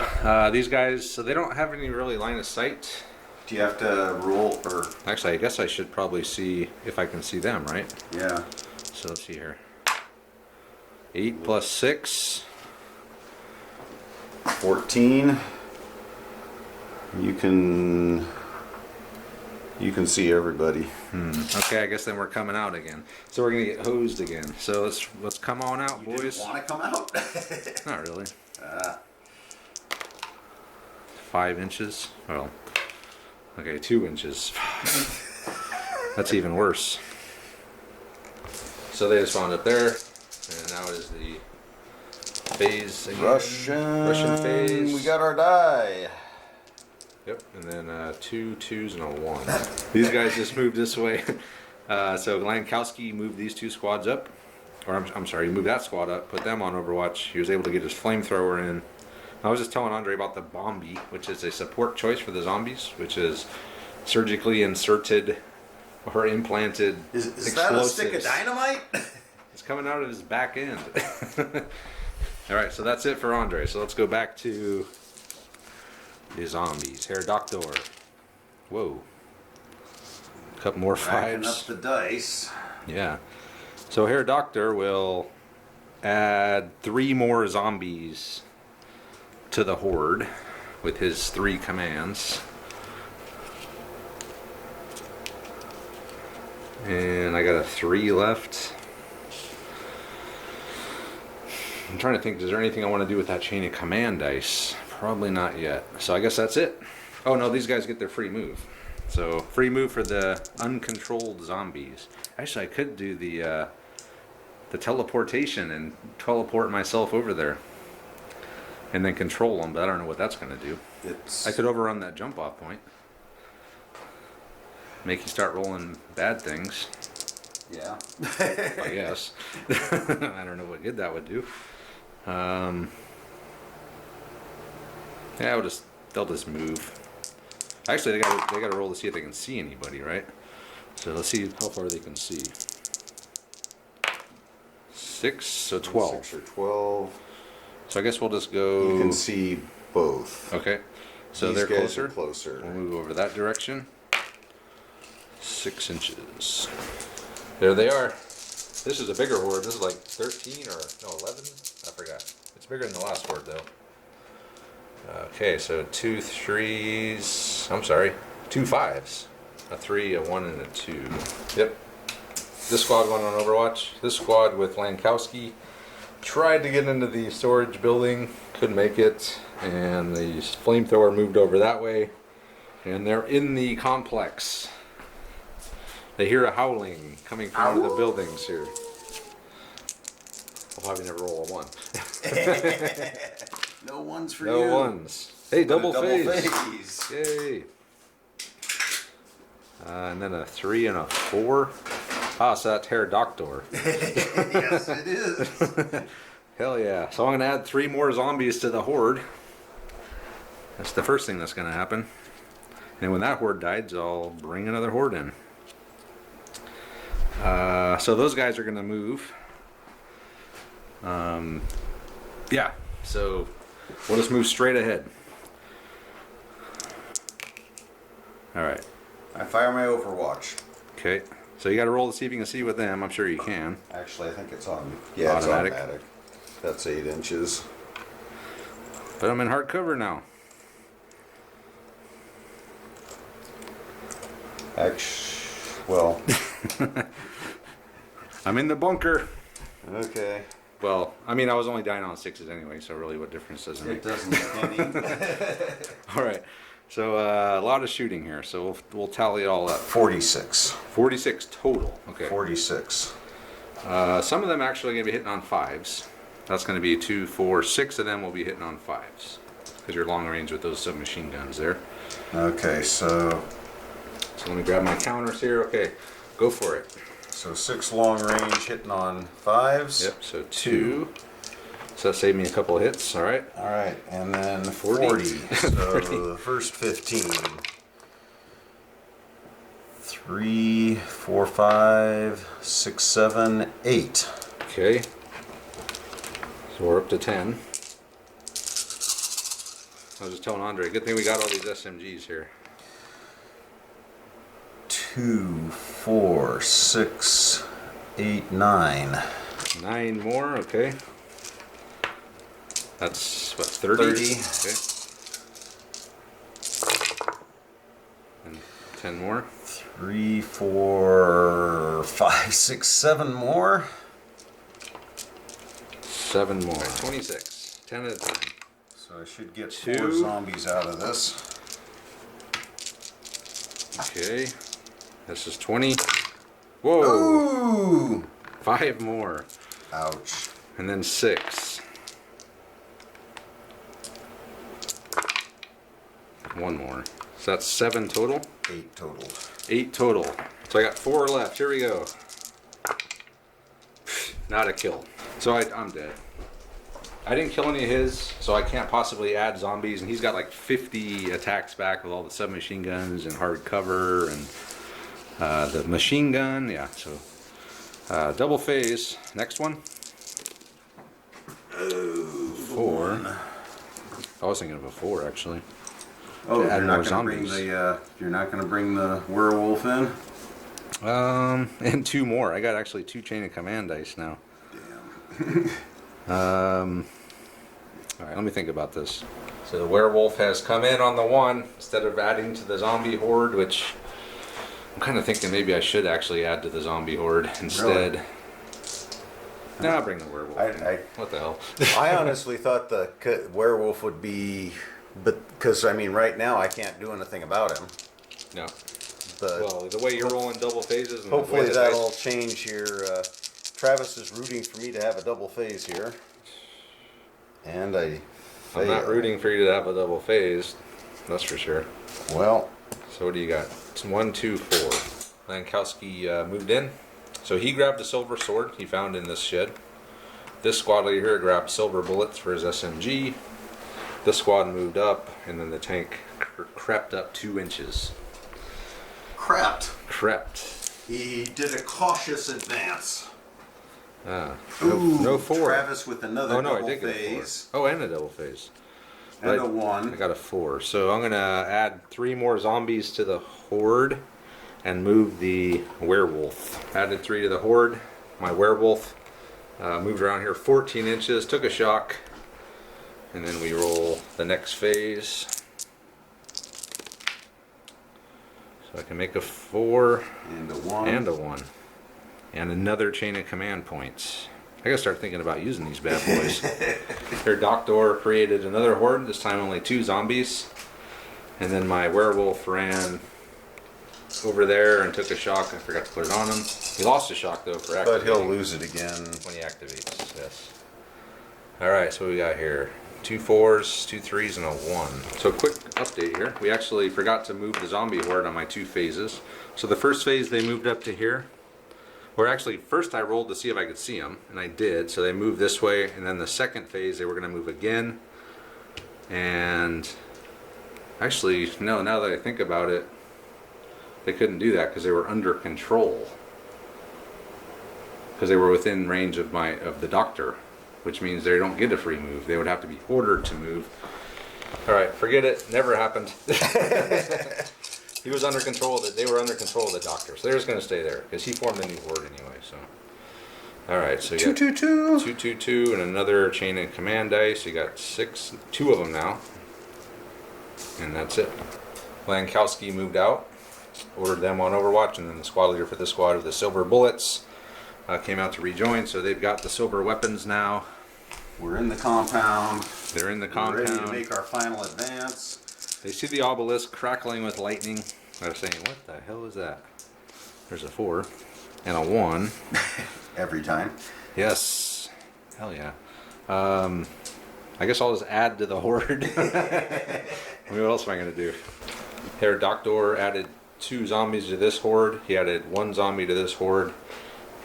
these guys, so they don't have any really line of sight. Do you have to roll or? Actually, I guess I should probably see if I can see them, right? Yeah. So let's see here. 8 plus 6. 14. You can see everybody. Okay, I guess then we're coming out again. So we're gonna get hosed again. So let's come on out, You boys. didn't want to come out? Not really. 5 inches. Well, okay, 2 inches. That's even worse. So they just wound up there, and now it is the phase again. Russian phase. We got our die. Yep, and then 2 2s and a 1. These guys just moved this way. So Lankowski moved these 2 squads up. Or I'm sorry, he moved that squad up, put them on Overwatch. He was able to get his flamethrower in. I was just telling Andre about the Bombi, which is a support choice for the zombies, which is surgically inserted or implanted Is that a stick of explosives. dynamite? It's coming out of his back end. All right, so that's it for Andre. So let's go back to the zombies. Hair Doctor. Whoa. A couple more Racking up 5s. the dice. Yeah. So Hair Doctor will add 3 more zombies to the horde with his 3 commands. And I got a 3 left. I'm trying to think, is there anything I want to do with that chain of command dice? Probably not yet. So I guess that's it. Oh no, these guys get their free move. So free move for the uncontrolled zombies. Actually, I could do the teleportation and teleport myself over there. And then control them, but I don't know what that's going to do. I could overrun that jump off point. Make you start rolling bad things. Yeah. I guess. I don't know what good that would do. Yeah, they'll just move. Actually, they got to roll to see if they can see anybody, right? So let's see how far they can see. 6, so 12. 6 or 12. So I guess we'll just go. You can see both. Okay. So These they're guys closer. are closer. We'll move over that direction. 6 inches. There they are. This is a bigger horde. This is like 13 or no 11. I forgot. It's bigger than the last horde though. Okay, so 2 3s. I'm sorry, 2 5s. A 3, a 1, and a 2. Yep. This squad went on Overwatch. This squad with Lankowski tried to get into the storage building, couldn't make it, and the flamethrower moved over that way, and they're in the complex. They hear a howling coming from one of the buildings here. I'll probably never roll a 1. No ones for No you. ones. Hey, double phase. phase. Yay. And then a 3 and a 4. Ah, so that's Pterodactyr. Yes, it is. Hell yeah. So I'm going to add 3 more zombies to the horde. That's the first thing that's going to happen. And when that horde dies, I'll bring another horde in. So those guys are going to move. Yeah, so we'll just move straight ahead. Alright. I fire my Overwatch. Okay. So you got to roll to see if you can see with them. I'm sure you can. Actually, I think it's on. Yeah, Automatic. it's automatic. That's 8 inches. But I'm in hard cover now. Well, I'm in the bunker. okay. Well, I mean, I was only dying on 6s anyway, so really what difference does it make? It doesn't make any. All right. So a lot of shooting here. So we'll tally it all up. 46. 46 total. Okay. 46. Some of them actually going to be hitting on 5s. That's going to be 2, 4, 6 of them will be hitting on 5s. Because you're long range with those submachine guns there. Okay, so So let me grab my counters here. Okay, go for it. 6 long range hitting on 5s. Yep, so 2. So that saved me a couple of hits, all right. All right, and then 40. 40. So the first 15. 3, 4, 5, 6, 7, 8. Okay. So we're up to 10. I was just telling Andre, good thing we got all these SMGs here. 2, 4, 6, 8, 9. 9 more, okay. That's what, 30? 30. Okay. And 10 more. 3, 4, 5, 6, 7 more. 7 more. 26. 10 at a time. So I should get 2. 4 zombies out of this. Okay. This is 20. Whoa. Ooh! 5 more. Ouch. And then 6. 1 more. So that's 7 total. 8 total. 8 total. So I got 4 left. Here we go. Not a kill. So I'm dead. I didn't kill any of his, so I can't possibly add zombies. And he's got like 50 attacks back with all the submachine guns and hard cover and the machine gun. Yeah, so double phase. Next one. 4. I was thinking of a 4 actually. Oh, To add you're more not going to bring zombies. you're not going to bring the werewolf in? And 2 more. I got actually 2 chain of command dice now. Damn. All right, let me think about this. So the werewolf has come in on the 1 instead of adding to the zombie horde, which I'm kind of thinking maybe I should actually add to the zombie horde instead. Really? No, I'll bring the werewolf. What the hell? I honestly thought the werewolf would be, but because I mean, right now I can't do anything about him. No. But Well, the way you're rolling double phases. And hopefully the way that'll change here. Travis is rooting for me to have a double phase here, and I. I'm not rooting for you to have a double phase. That's for sure. Well, So what do you got? It's 1, 2, 4. Lankowski moved in. So he grabbed a silver sword he found in this shed. This squad leader here grabbed silver bullets for his SMG. This squad moved up, and then the tank crept up 2 inches. Crept. He did a cautious advance. No 4. Travis with another Oh no, I double did get a 4. phase Oh, and a double phase. and Right. a 1. I got a 4. So I'm gonna add 3 more zombies to the horde and move the werewolf. Added 3 to the horde. My werewolf moved around here 14 inches, took a shock, and then we roll the next phase. So I can make a 4 And a 1. and a 1. And another chain of command points. I gotta start thinking about using these bad boys. Their doctor created another horde, this time only 2 zombies. And then my werewolf ran over there and took a shock. I forgot to put it on him. He lost a shock though for But he'll activating. lose it again. When he activates, yes. Alright, so what we got here? 2 4s, 2 3s, and a 1. So quick update here. We actually forgot to move the zombie horde on my 2 phases. So the first phase they moved up to here. Or actually, first I rolled to see if I could see them, and I did. So they moved this way, and then the second phase they were going to move again. And actually, no, now that I think about it, they couldn't do that because they were under control. Because they were within range of the doctor, which means they don't get a free move. They would have to be ordered to move. All right, forget it. Never happened. He was under control. They were under control of the doctor, so they're just going to stay there because he formed a new horde anyway. So, all right. So you got 2 2 2. 2 2 2 and another chain of command dice. You got 2 of them now, and that's it. Lankowski moved out, ordered them on Overwatch, and then the squad leader for this squad of the silver bullets came out to rejoin. So they've got the silver weapons now. We're in the compound. They're in the We're compound. ready to make our final advance. They see the obelisk crackling with lightning. They're saying, "What the hell is that?" There's a 4 and a 1. Every time. Yes. Hell yeah. I guess I'll just add to the horde. What else am I going to do? Here, Doctor added 2 zombies to this horde. He added 1 zombie to this horde.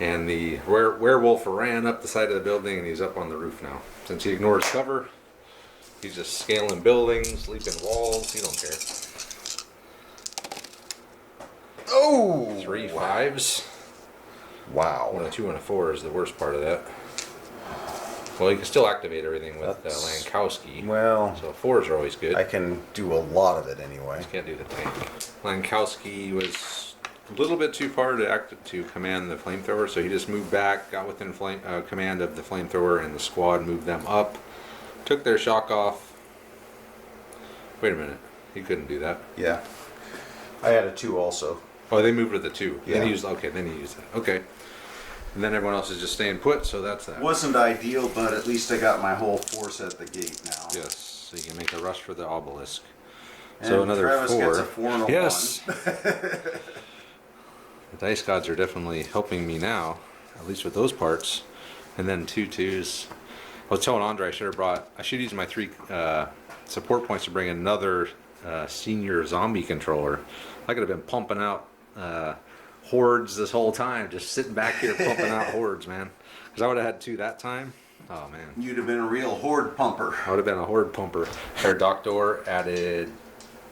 And the werewolf ran up the side of the building, and he's up on the roof now. Since he ignored cover, he's just scaling buildings, leaping walls. He don't care. Oh! 3 5s. Wow. Well, a 2 and a 4 is the worst part of that. Well, you can still activate everything with That's- Lankowski. Well, So 4s are always good. I can do a lot of it anyway. Can't do the tank. Lankowski was a little bit too far to command the flamethrower, so he just moved back, got within command of the flamethrower, and the squad moved them up, took their shock off. Wait a minute, he couldn't do that. Yeah. I had a 2 also. Oh, they moved with the 2. Yeah. Then he used then he used it. Okay. And then everyone else is just staying put, so that's that. Wasn't ideal, but at least I got my whole force at the gate now. Yes, so you can make a rush for the obelisk. And So another Travis 4. gets a 4 and a Yes. 1. The dice gods are definitely helping me now, at least with those parts. And then 2 2s. I was telling Andre I should use my 3 support points to bring another senior zombie controller. I could have been pumping out hordes this whole time, just sitting back here pumping out hordes, man. Because I would have had 2 that time. Oh man, You'd have been a real horde pumper. I would have been a horde pumper. Our doctor added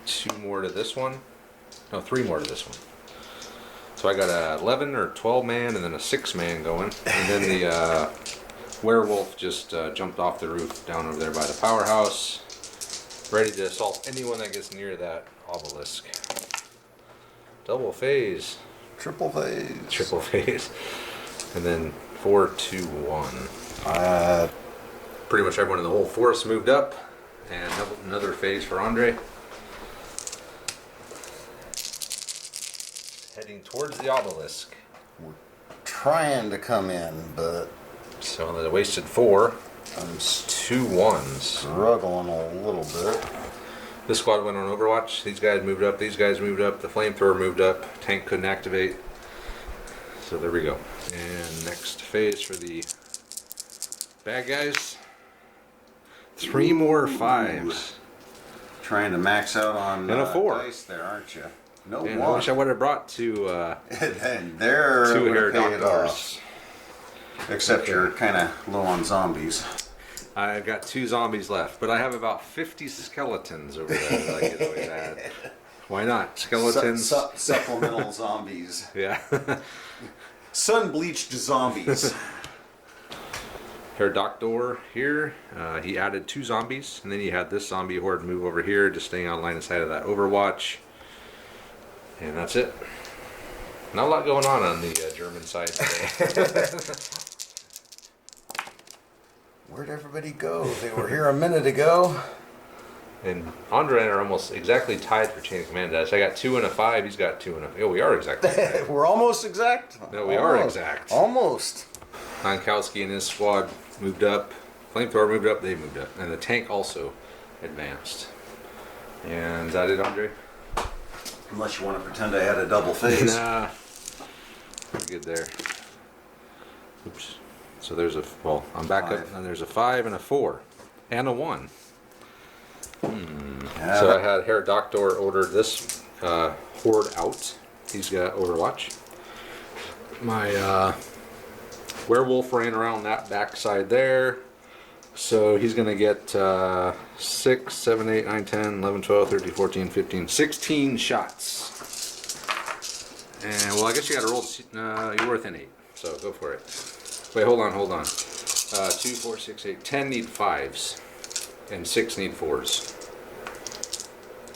2 more to this one. No, 3 more to this one. So I got a 11 or 12 man and then a 6 man going. And then the werewolf just jumped off the roof down over there by the powerhouse, ready to assault anyone that gets near that obelisk. Double phase. Triple phase. Triple phase. And then 4 2 1. pretty much everyone in the whole force moved up, and another phase for Andre. Heading towards the obelisk. Trying to come in, but So they wasted 4. I'm 2 1s. struggling a little bit. This squad went on Overwatch. These guys moved up. These guys moved up. The flamethrower moved up. Tank couldn't activate. So there we go. And next phase for the bad guys. 3 more 5s. Trying to max out on And a 4. dice there, aren't you? No Man, I one. wish I would have brought 2 And they're 2 gonna hair pay it doctors. off. Except you're kind of low on zombies. I've got 2 zombies left, but I have about 50 skeletons over there that I could always add. Why not? Skeletons. Supplemental zombies. Yeah. Sun bleached zombies. Herr Doctor here, he added 2 zombies, and then he had this zombie horde move over here, just staying on line of sight of that Overwatch. And that's it. Not a lot going on the German side today. Where'd everybody go? They were here a minute ago. And Andre and I are almost exactly tied for chain of command dice. I got 2 and a 5, he's got 2 and a... Oh, we are exactly tied. We're almost exact. No, we are exact. Almost. Lankowski and his squad moved up. Flamethrower moved up, they moved up. And the tank also advanced. And is that it, Andre? Unless you want to pretend I had a double phase. Nah. We're good there. Oops. So there's a... Well, I'm back up, 5. and there's a 5 and a 4. And a 1. Yeah, So I had Herr Doctor order this horde out. He's got Overwatch. My werewolf ran around that backside there. So he's going to get 6, 7, 8, 9, 10, 11, 12, 13, 14, 15, 16 shots. And, well, I guess you got to roll. You're worth an 8. So go for it. Wait, hold on. 2, 4, 6, 8, 10 need 5s. And 6 need 4s.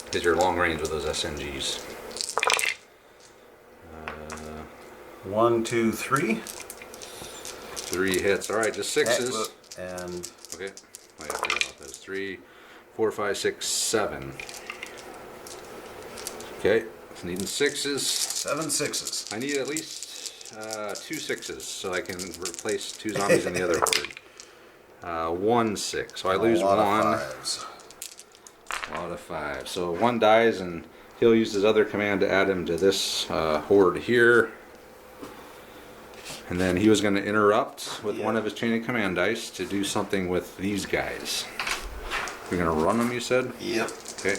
Because you're long range with those SMGs. 1, 2, 3. 3 hits. Alright, just 6s. And Okay. I forgot about those. 3, 4, 5, 6, 7. Okay. Needing 6s. 7 6s. I need at least 2 6s so I can replace 2 zombies in the other horde. 1 6. So I lose 1. Of 5s. A lot of 5. So 1 dies, and he'll use his other command to add him to this horde here. And then he was going to interrupt with one of his chain of command dice to do something with these guys. You're going to run them, you said? Yep. Okay.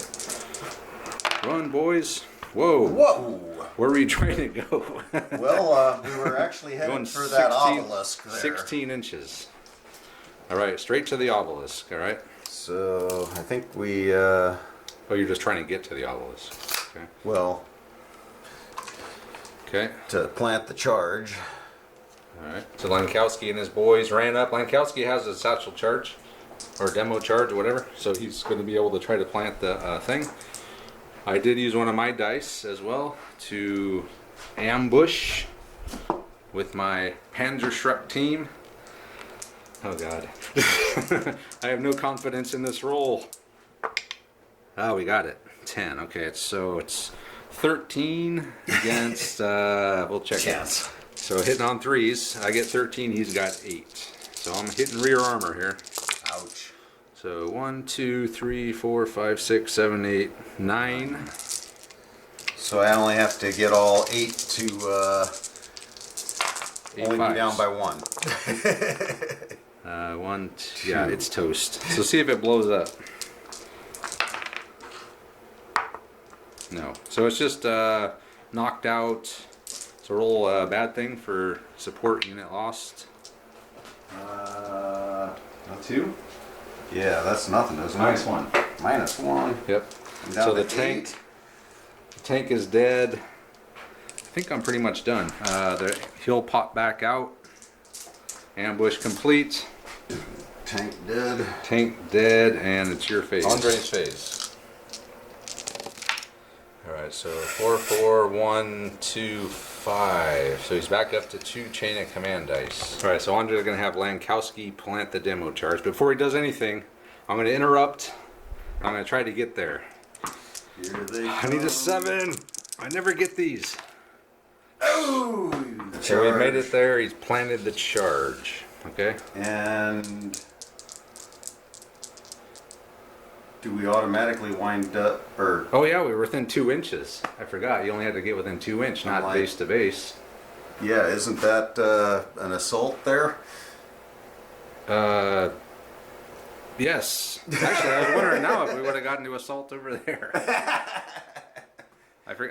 Run, boys. Whoa. Whoa! Where were you trying to go? Well, we were actually heading Going for that obelisk there. 16 inches. All right, straight to the obelisk, all right? So, I think we, Oh, you're just trying to get to the obelisk. Okay. well, Okay. to plant the charge. All right. So Lankowski and his boys ran up. Lankowski has a satchel charge, or demo charge, or whatever. So he's going to be able to try to plant the thing. I did use one of my dice as well to ambush with my Panzerschreck team. Oh God. I have no confidence in this roll. Oh, we got it. 10. Okay, so it's 13 against, we'll check Chance. it. So hitting on 3s, I get 13, he's got 8. So I'm hitting rear armor here. Ouch. So 1, 2, 3, 4, 5, 6, 7, 8, 9. So I only have to get all 8 to only be down by 1. 1, 2, yeah, it's toast. So see if it blows up. No. So it's just knocked out. So roll a bad thing for support unit lost. A 2? Yeah, that's nothing, isn't it? -1. -1. Yep. I'm down So the to tank, 8. the tank is dead. I think I'm pretty much done. He'll pop back out. Ambush complete. Tank dead. Tank dead, and it's your phase. Andre's phase. All right, so 4, 4, 1, 2, 5. So he's back up to 2 chain of command dice. All right, so Andre's gonna have Lankowski plant the demo charge. Before he does anything, I'm gonna interrupt. I'm gonna try to get there. Here they I need a 7. I never get these. Oh, So we made it there. He's planted the charge. Okay. And do we automatically wind up, or Oh yeah, we were within 2 inches. I forgot. You only had to get within 2 inch, not Like- base to base. yeah, isn't that an assault there? Yes. Actually, I was wondering now if we would have gotten to assault over there.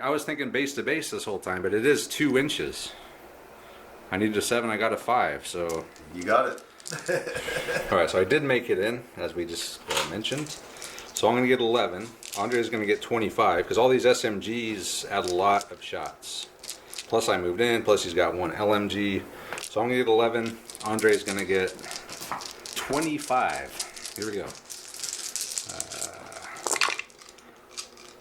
I was thinking base to base this whole time, but it is 2 inches. I needed a 7. I got a 5. So You got it. all right. So I did make it in, as we just mentioned. So I'm gonna get 11. Andre's gonna get 25 because all these SMGs add a lot of shots. Plus I moved in. Plus he's got 1 LMG. So I'm gonna get 11. Andre's gonna get 25. Here we go.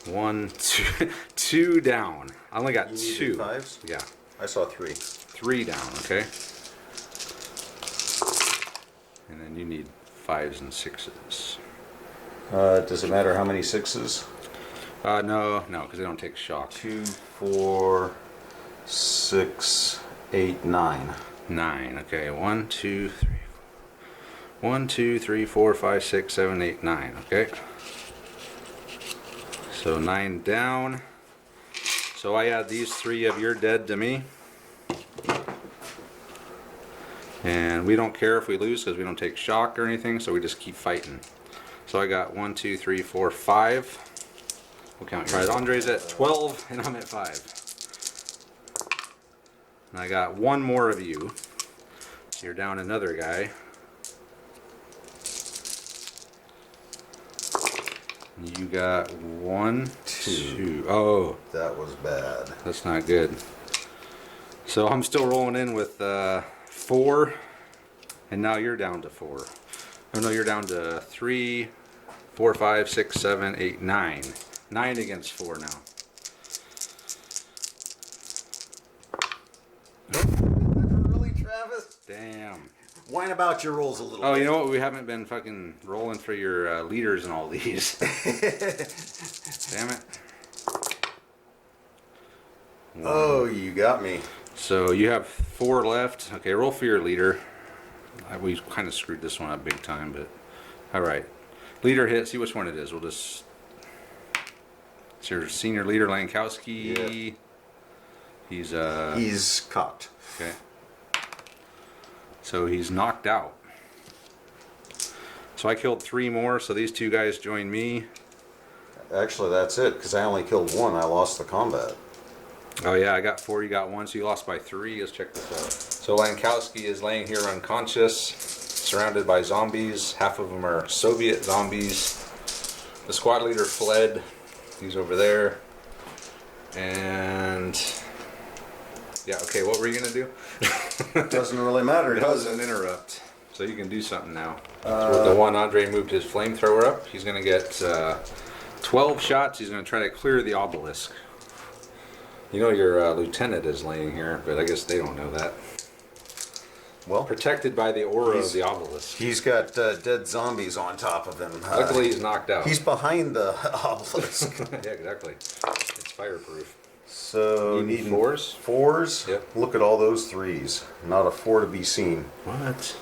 1, 2, 2 down. I only got You needed 2. 5s? Yeah, I saw 3. 3 down. Okay. And then you need 5s and 6s. Does it matter how many 6s? No, because they don't take shock. 2, 4, 6, 8, 9. 9. Okay. 1, 2, 3. 1, 2, 3, 4, 5, 6, 7, 8, 9. Okay. So 9 down. So I add these 3 of your dead to me. And we don't care if we lose because we don't take shock or anything, so we just keep fighting. So I got 1, 2, 3, 4, 5. We'll count yours. Right, Andre's at 12 and I'm at 5. And I got 1 more of you. So you're down another guy. You got 1, 2. Oh, That was bad. that's not good. So I'm still rolling in with 4, and now you're down to 4. Oh no, you're down to 3, 4, 5, 6, 7, 8, 9. 9 against 4 now. Really, Travis? Damn. Whine about your rolls a little Oh, bit. you know what? We haven't been fucking rolling for your leaders and all these. Damn it. Oh, you got me. So you have 4 left. Okay, roll for your leader. We kind of screwed this one up big time, but all right. Leader hit. See which one it is. We'll just. It's your senior leader, Lankowski. Yeah. He's cocked. Okay. So he's knocked out. So I killed 3 more. So these 2 guys join me. Actually, that's it, because I only killed 1. I lost the combat. Oh yeah, I got 4. You got 1. So you lost by 3. Let's check this out. So Lankowski is laying here unconscious, surrounded by zombies. Half of them are Soviet zombies. The squad leader fled. He's over there. And yeah, okay. What were you gonna do? Doesn't really matter, That was does an it? interrupt. So you can do something now. So with the one Andre moved his flamethrower up, he's going to get 12 shots. He's going to try to clear the obelisk. You know your lieutenant is laying here, but I guess they don't know that. Well, Protected by the aura of the obelisk. he's got dead zombies on top of him. Luckily, he's knocked out. He's behind the obelisk. Yeah, exactly. It's fireproof. So Needing needing 4s? 4s? Yep. Look at all those 3s. Not a 4 to be seen. What?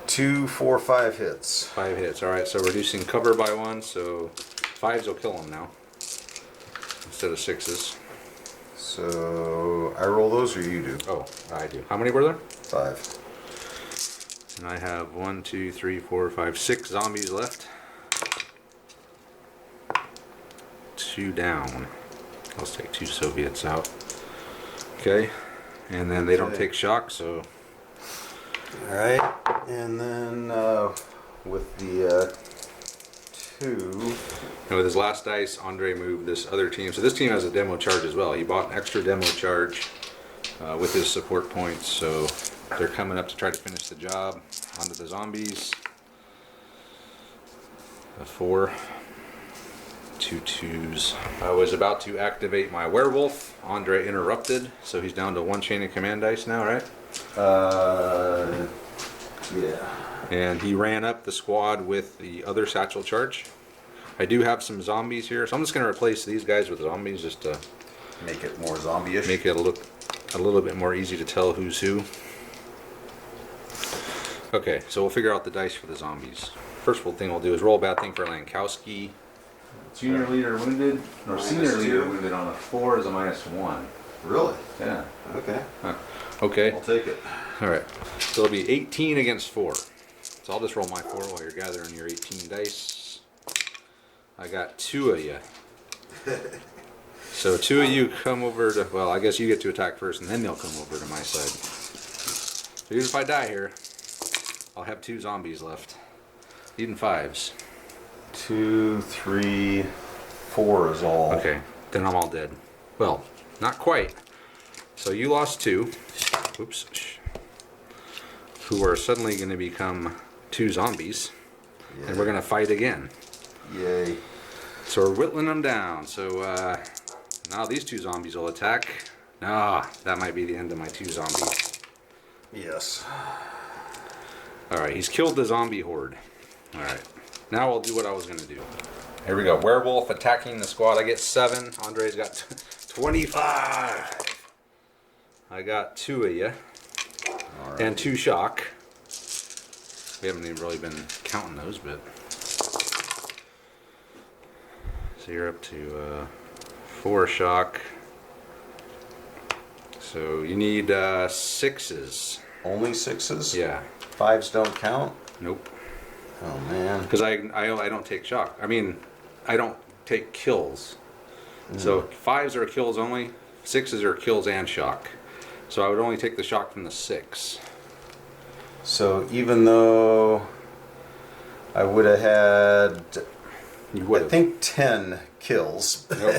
2, 4, 5 hits. 5 hits. All right, so reducing cover by 1, so 5s will kill him now instead of 6s. So I roll those or you do? Oh, I do. How many were there? 5. And I have 1, 2, 3, 4, 5, 6 zombies left. 2 down. Let's take 2 Soviets out. Okay. And then they don't Okay. take shock, so Alright. And then with the 2. and with his last dice, Andre moved this other team. So this team has a demo charge as well. He bought an extra demo charge with his support points. So they're coming up to try to finish the job. Onto the zombies. A 4, 2 2s. I was about to activate my werewolf. Andre interrupted, so he's down to 1 chain of command dice now, right? Yeah. And he ran up the squad with the other satchel charge. I do have some zombies here, so I'm just going to replace these guys with zombies just to Make it more zombie-ish. make it look a little bit more easy to tell who's who. Okay, so we'll figure out the dice for the zombies. First thing we'll do is roll a bad thing for Lankowski. Junior leader wounded, or senior leader wounded on a 4 is a -1. Really? Yeah. Okay. Okay. I'll take it. All right. So it'll be 18 against 4. So I'll just roll my 4 while you're gathering your 18 dice. I got 2 of you. So 2 of you come over to, well, I guess you get to attack first and then they'll come over to my side. So even if I die here, I'll have 2 zombies left. Even 5s. 2, 3, 4 is all. Okay, then I'm all dead. Well, not quite. So you lost 2. Oops. Who are suddenly going to become 2 zombies. Yay. And we're going to fight again. Yay. So we're whittling them down. So now these 2 zombies will attack. Ah, that might be the end of my 2 zombies. Yes. Alright, he's killed the zombie horde. Alright, now I'll do what I was going to do. Here we go. Werewolf attacking the squad. I get 7. Andre's got 25. I got 2 of you. Alright. And 2 shock. We haven't even really been counting those, but. So you're up to 4 shock. So you need 6s. Only 6s? Yeah. 5s don't count? Nope. Oh man. Because I don't take shock. I mean, I don't take kills. So 5s are kills only. 6s are kills and shock. So I would only take the shock from the 6. So even though I would have had, You I would. think 10 kills, Nope.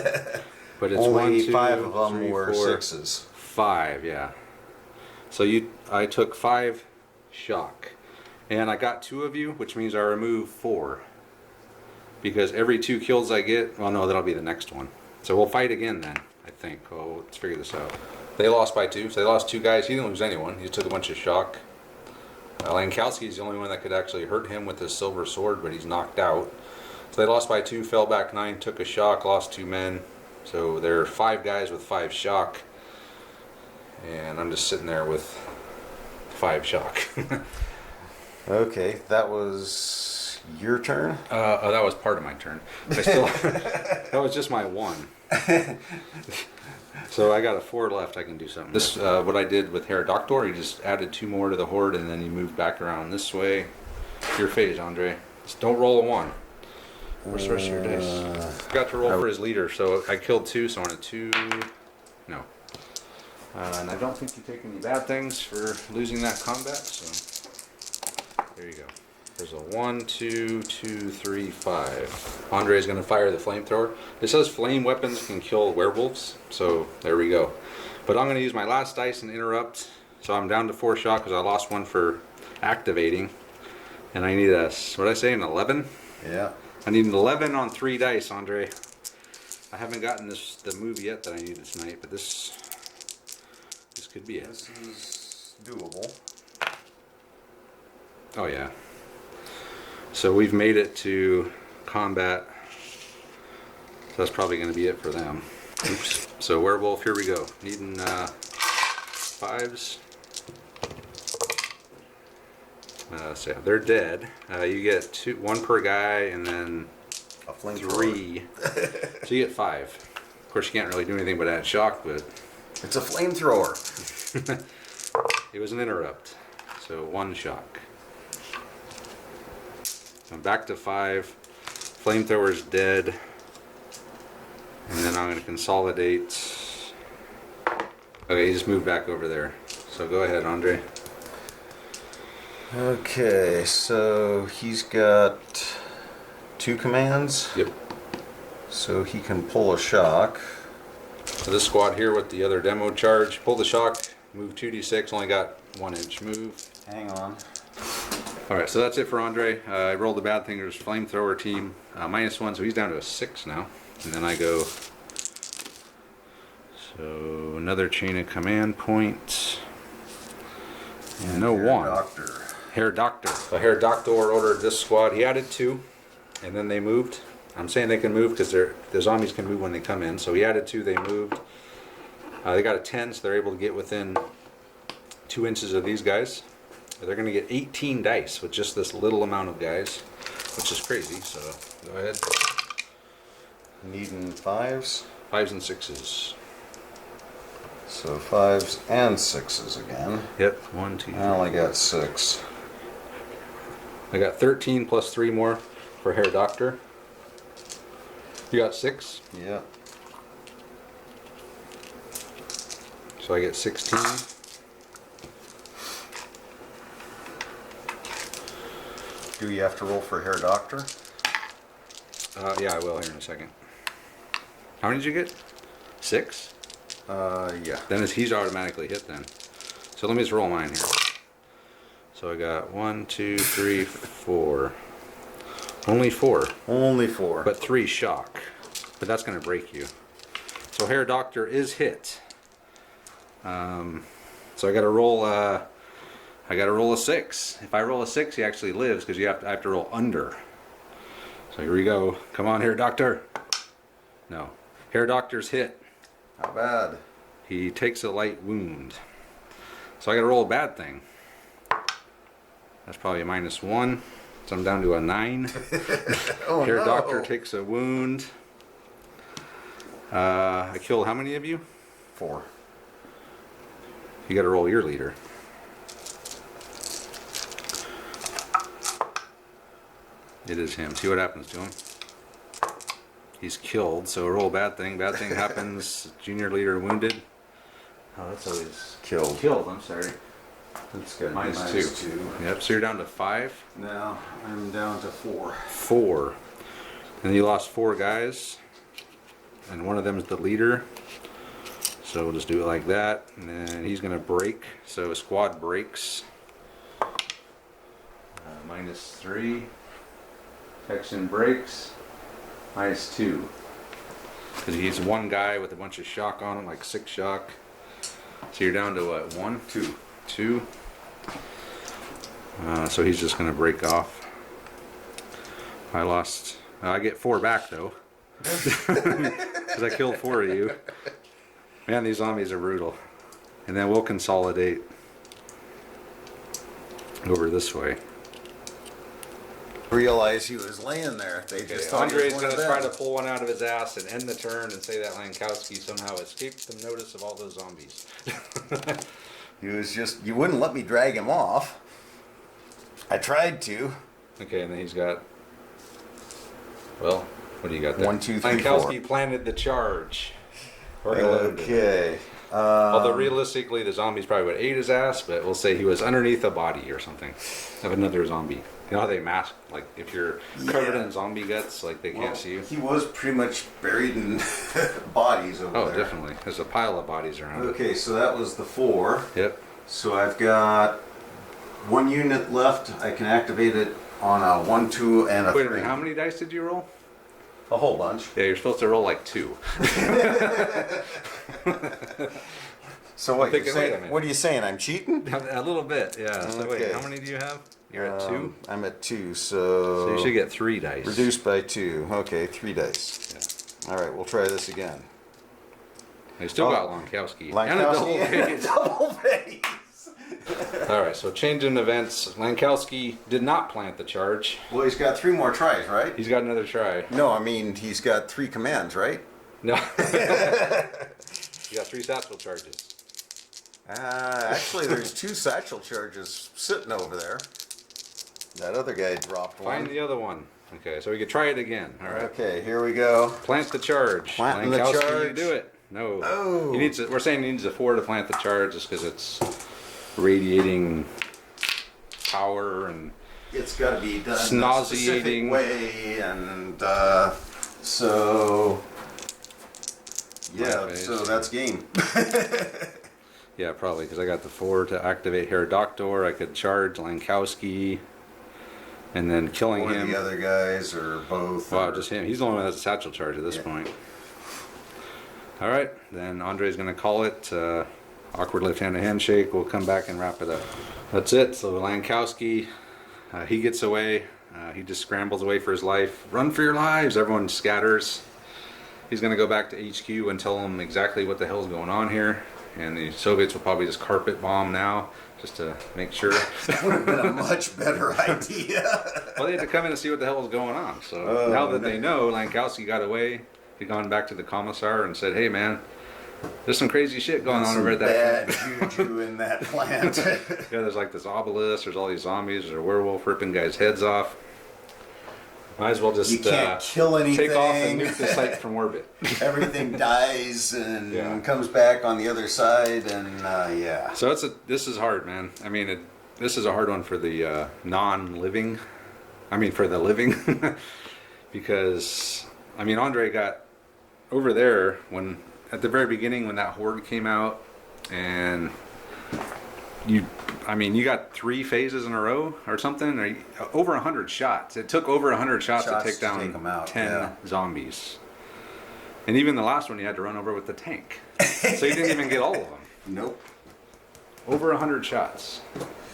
But it's only 1, 2, 5 of them 3, were 4, 6s. 5, yeah. So I took 5 shock. And I got 2 of you, which means I remove 4. Because every 2 kills I get, well no, that'll be the next one. So we'll fight again then, I think. Oh, let's figure this out. They lost by 2, so they lost 2 guys. He didn't lose anyone. He just took a bunch of shock. Lankowski's the only one that could actually hurt him with his silver sword, but he's knocked out. So they lost by 2, fell back 9, took a shock, lost 2 men. So there are 5 guys with 5 shock. And I'm just sitting there with 5 shock. Okay, that was your turn? Oh, that was part of my turn. I still, that was just my 1. So I got a 4 left. I can do something. This, what I did with Herodoctor, he just added 2 more to the horde, and then he moved back around this way. Your phase, Andre. Just don't roll a 1. Where's the rest of your dice? Got to roll for his leader, so I killed 2, so on a 2. No. And I don't think you take any bad things for losing that combat, so there you go. There's a 1, 2, 2, 3, 5. Andre is going to fire the flamethrower. It says flame weapons can kill werewolves, so there we go. But I'm going to use my last dice and interrupt. So I'm down to 4 shock because I lost 1 for activating. And I need a, what did I say, an 11? Yeah. I need an 11 on 3 dice, Andre. I haven't gotten the move yet that I needed tonight, but this could be it. This is doable. Oh yeah. So we've made it to combat. So that's probably going to be it for them. Oops. So werewolf, here we go. Needing 5s. So yeah, they're dead. You get 1 per guy, and then A flamethrower. 3. So you get 5. Of course, you can't really do anything but add shock, but It's a flamethrower. it was an interrupt. So 1 shock. I'm back to 5. Flamethrower's dead. And then I'm going to consolidate. Okay, he just moved back over there. So go ahead, Andre. Okay, so he's got 2 commands. Yep. So he can pull a shock. So this squad here with the other demo charge, pull the shock, move 2d6, only got 1 inch move. Hang on. All right, so that's it for Andre. I rolled the bad thing. There's flamethrower team -1, so he's down to a 6 now. And then I go. So another chain of command points. And no Herr 1. Doctor. Herr Doctor. So Herr Doctor ordered this squad. He added 2, and then they moved. I'm saying they can move because the zombies can move when they come in. So he added 2, they moved. They got a 10, so they're able to get within 2 inches of these guys. They're going to get 18 dice with just this little amount of guys, which is crazy. So go ahead. Needing 5s. 5s and 6s. So 5s and 6s again. Yep. 1, 2. I only got 6. I got 13 plus 3 more for Herr Doctor. You got 6, Yeah. so I get 16. Do you have to roll for Herr Doctor? Yeah, I will here in a second. How many did you get? 6? Yeah. Then he's automatically hit then. So let me just roll mine here. So I got 1, 2, 3, 4. Only 4, Only 4. but 3 shock. But that's going to break you. So Herr Doctor is hit. So I got to roll. I got to roll a 6. If I roll a 6, he actually lives because I have to roll under. So here we go. Come on, Herr Doctor. No, Herr Doctor's hit. How bad? He takes a light wound. So I got to roll a bad thing. That's probably a -1. So I'm down to a 9. Oh, Herr no. Doctor takes a wound. I killed how many of you? 4. You got to roll your leader. It is him. See what happens to him. He's killed, so roll bad thing. Bad thing happens. Junior leader wounded. Oh, that's always Killed. killed. I'm sorry. That's good. -2. Yep. So you're down to 5. Now I'm down to 4. 4. And you lost 4 guys, and one of them is the leader. So we'll just do it like that, and then he's gonna break. So a squad breaks. -3. Texan breaks. -2. Because he's one guy with a bunch of shock on him, like 6 shock. So you're down to what? 1? 2. 2. So he's just gonna break off. I lost. I get 4 back though. Because I killed 4 of you. Man, these zombies are brutal. And then we'll consolidate over this way. Realize he was laying there. They just thought he Andre's was going one to of try to them. pull one out of his ass and end the turn and say that Lankowski somehow escaped the notice of all those zombies. He was just, you wouldn't let me drag him off. I tried to. Okay, and then he's got, well, what do you got there? 1, 2, 3, Lankowski 4. planted the charge. We're gonna load it. Okay. Although realistically, the zombies probably would have ate his ass, but we'll say he was underneath a body or something of another zombie. You know how they mask, like if you're covered in zombie guts, like they can't see you? He was pretty much buried in bodies over Oh, there. definitely. There's a pile of bodies around Okay, so that was the 4. it. Yep. So I've got 1 unit left. I can activate it on a 1, 2, and a 3. Wait a minute, how many dice did you roll? A whole bunch. Yeah, you're supposed to roll like 2. So what? Thinking, You're wait a saying, minute. what are you saying? I'm cheating? A little bit, yeah. So wait, Okay. how many do you have? You're at 2? I'm at 2, so. So you should get 3 dice. Reduced by 2. Okay, 3 dice. Yeah. All right, we'll try this again. You still got Lankowski. And a double phase. double phase. Alright, so change in events. Lankowski did not plant the charge. Well, he's got 3 more tries, right? He's got another try. No, I mean he's got 3 commands, right? No. You got 3 satchel charges. Actually, there's 2 satchel charges sitting over there. That other guy dropped one. Find the other one. Okay, so we could try it again. Alright. Okay, here we go. Plant the charge. Planting the Lankowski, charge. you do it. No. Oh. He needs. We're saying he needs a 4 to plant the charge just because it's radiating power and It's got to be done Snauseating. a specific way, and so yeah, Right, so phase. that's game. yeah, probably because I got the 4 to activate Herr Doctor. I could charge Lankowski. and then killing Or him. the other guys, or both. Wow, or- just him. He's the only one that has a satchel charge at this point. All right, then Andre's going to call it awkward left-handed handshake. We'll come back and wrap it up. That's it. So Lankowski, he gets away. He just scrambles away for his life. Run for your lives! Everyone scatters. He's going to go back to HQ and tell them exactly what the hell's going on here. And the Soviets will probably just carpet bomb now, just to make sure. That would have been a much better idea. Well, they had to come in and see what the hell was going on. So now that they know Lankowski got away, he'd gone back to the commissar and said, "Hey, man, there's some crazy shit going on over at that." Bad juju in that plant. Yeah, there's like this obelisk. There's all these zombies. There's a werewolf ripping guys' heads off. Might as well just You can't kill anything. take off and nuke the site from orbit. Everything dies and Yeah. comes back on the other side, and yeah. So this is hard, man. I mean, this is a hard one for the non-living. I mean, for the living, because I mean, Andre got over there when at the very beginning when that horde came out, and you got 3 phases in a row or something, or over 100 shots. It took over 100 shots to take down 10 zombies. And even the last one you had to run over with the tank. So you didn't even get all of them. Nope. Over 100 shots.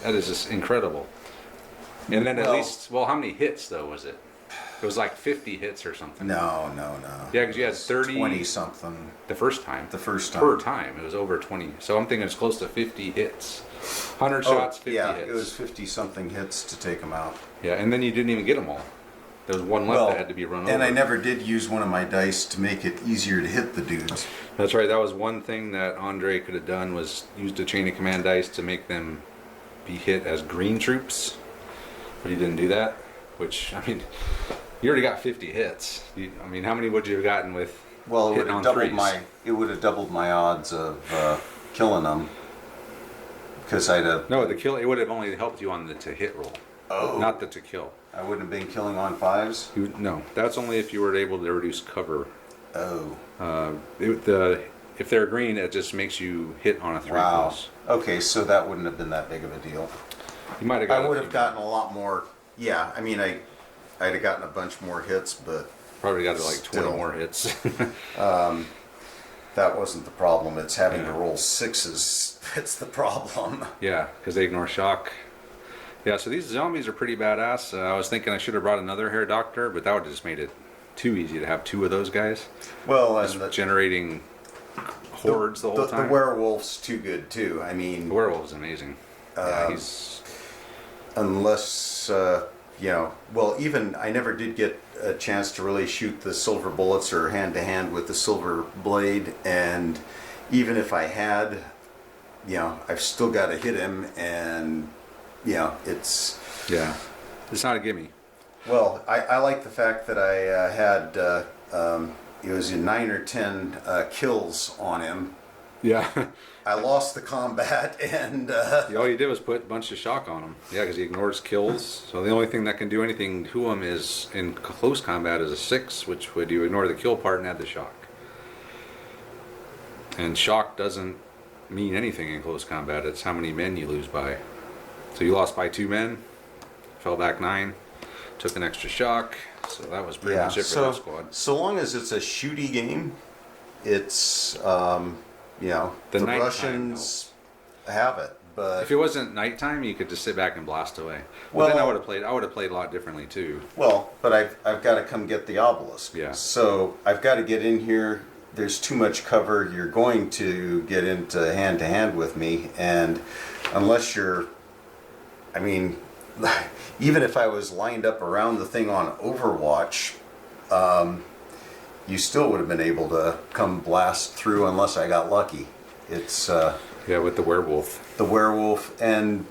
That is just incredible. And then at least, how many hits though was it? It was like 50 hits or something. No. Yeah, because you had 30. 20 something. The first time. The first time. Per time. It was over 20. So I'm thinking it's close to 50 hits. 100 shots, 50 yeah, hits. it was 50 something hits to take them out. Yeah, and then you didn't even get them all. There was one left that had to be run over. And I never did use one of my dice to make it easier to hit the dudes. That's right. That was one thing that Andre could have done, was used a chain of command dice to make them be hit as green troops. But he didn't do that, which, I mean, you already got 50 hits. I mean, how many would you have gotten with Well, it would hitting have on doubled threes? it would have doubled my odds of killing them. Because I'd have... No, it would have only helped you on the to hit roll. Oh. Not the to kill. I wouldn't have been killing on 5s? No, that's only if you were able to reduce cover. Oh. If they're green, it just makes you hit on a 3+. Wow. Okay, so that wouldn't have been that big of a deal. You might have got. I would have gotten a lot more... Yeah, I mean, I'd have gotten a bunch more hits, but Probably got like 20 Still. more hits. that wasn't the problem. It's having to Yeah. roll 6s that's the problem. Yeah, because they ignore shock. Yeah, so these zombies are pretty badass. I was thinking I should have brought another hair doctor, but that would have just made it too easy to have 2 of those guys. Well, and Generating hordes the whole time. The werewolf's too good, too. I mean... The werewolf's amazing. Yeah, he's... Unless, well, even I never did get a chance to really shoot the silver bullets or hand to hand with the silver blade, and even if I had, I've still got to hit him, and it's... Yeah, it's not a gimme. Well, I like the fact that I had, it was 9 or 10 kills on him. Yeah. I lost the combat, and... All you did was put a bunch of shock on him. Yeah, because he ignores kills. So the only thing that can do anything to him is, in close combat, is a 6, which would you ignore the kill part and add the shock. And shock doesn't mean anything in close combat. It's how many men you lose by. So you lost by 2 men, fell back 9, took an extra shock. So that was pretty much it for that squad. So long as it's a shooty game, it's, the nighttime Russians have it. But If it wasn't nighttime, you could just sit back and blast away. Well, then I would have played a lot differently too. Well, but I've got to come get the obelisk. Yeah. So I've got to get in here. There's too much cover. You're going to get into hand with me, and unless you're, I mean, even if I was lined up around the thing on Overwatch, you still would have been able to come blast through unless I got lucky. It's Yeah, with the werewolf. the werewolf and